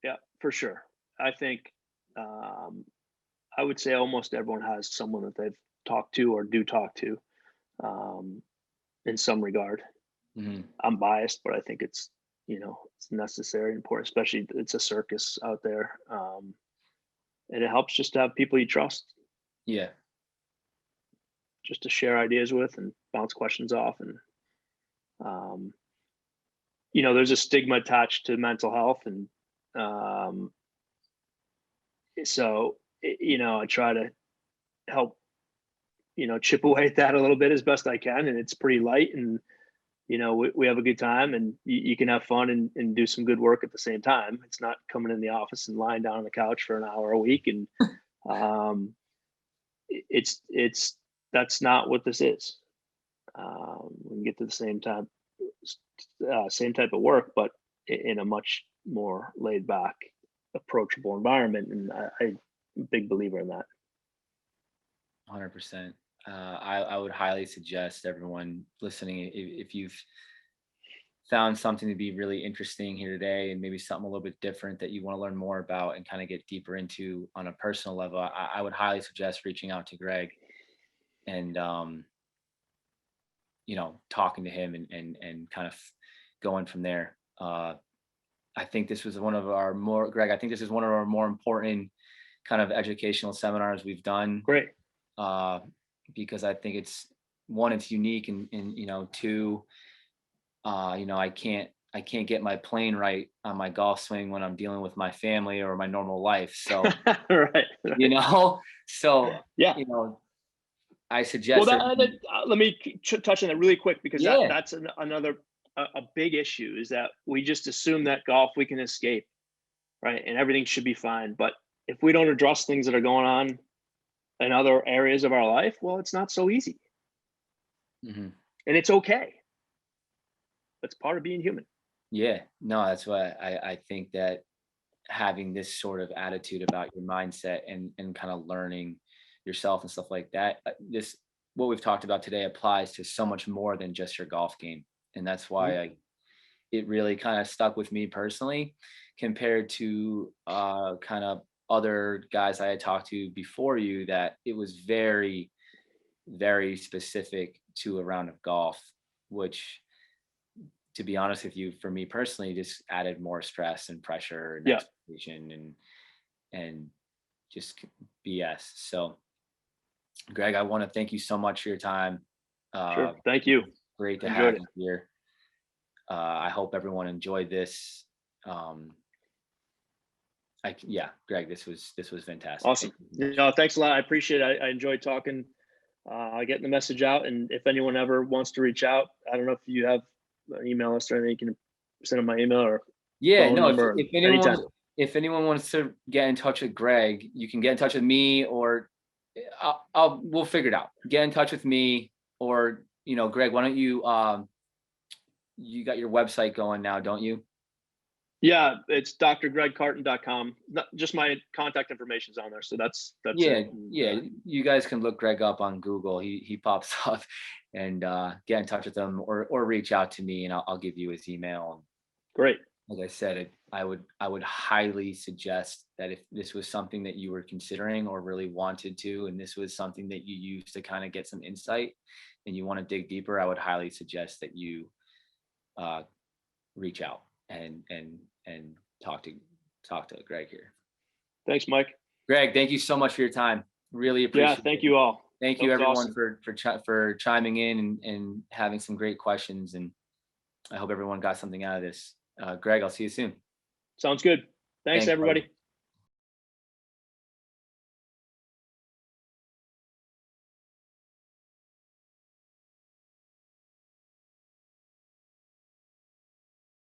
Yeah, for sure. I think um, I would say almost everyone has someone that they've talked to or do talk to um, in some regard. hmm I'm biased, but I think it's necessary and important, especially it's a circus out there. And it helps just to have people you trust, Yeah. just to share ideas with and bounce questions off. And, um, there's a stigma attached to mental health. And um, so, I try to help, chip away at that a little bit as best I can. And it's pretty light. And we have a good time, and you can have fun and do some good work at the same time. It's not coming in the office and lying down on the couch for an hour a week. And um, it's that's not what this is. We can get to the same type of work, but in a much more laid back, approachable environment. And I'm a big believer in that. 100%. I would highly suggest everyone listening, if you've found something to be really interesting here today, and maybe something a little bit different that you want to learn more about and kind of get deeper into on a personal level, I would highly suggest reaching out to Greg and talking to him and kind of going from there. I think this was one of our more Greg. I think this is one of our more important kind of educational seminars we've done, Great. uh, because I think it's unique, and two, I can't get my plane right on my golf swing when I'm dealing with my family or my normal life. So Right. you Right. know, so Yeah. you know, I Well, suggest that. let me touch on that really quick, because Yeah. that's another a big issue, is that we just assume that golf we can escape, right, and everything should be fine. But if we don't address things that are going on in other areas of our life, well, it's not so easy, hmm and it's okay. That's part of being human. Yeah. No, that's why I think that having this sort of attitude about your mindset and kind of learning yourself and stuff like that, this what we've talked about today applies to so much more than just your golf game. And that's Mhm. why it really kind of stuck with me personally, compared to kind of other guys I had talked to before you, that it was very, very specific to a round of golf, which, to be honest with you, for me personally, just added more stress and pressure and Yeah, expectation and just BS. So, Greg, I want to thank you so much for your time. sure. Uh, Thank it you. was great I to enjoyed have it. you here. I hope everyone enjoyed this. Um, yeah, Greg, this was fantastic. Awesome. Thank you so much. Thanks a lot. I appreciate it. I enjoyed talking, getting the message out. And if anyone ever wants to reach out, I don't know if you have an email list or anything, you can send them my email or Yeah, phone no, if number, and if anyone anytime. if anyone wants to get in touch with Greg, you can get in touch with me, or we'll figure it out. Get in touch with me, or Greg, why don't you got your website going now, don't you? Yeah, it's drgregcarton.com. Just my contact information's on there, so that's Yeah, it. And, yeah. You guys can look Greg up on Google. He pops up, and get in touch with him, or reach out to me, and I'll give you his email. great. Like I said, I would highly suggest that if this was something that you were considering or really wanted to, and this was something that you used to kind of get some insight, and you want to dig deeper, I would highly suggest that you uh, reach out and talk to Greg here. Thanks, Mike. Greg, thank you so much for your time. Really Yeah, appreciate thank it. you all. Thank That you was everyone awesome. for chiming in and having some great questions. And I hope everyone got something out of this. Greg, I'll see you soon. Sounds good. Thanks, Thanks, buddy. everybody.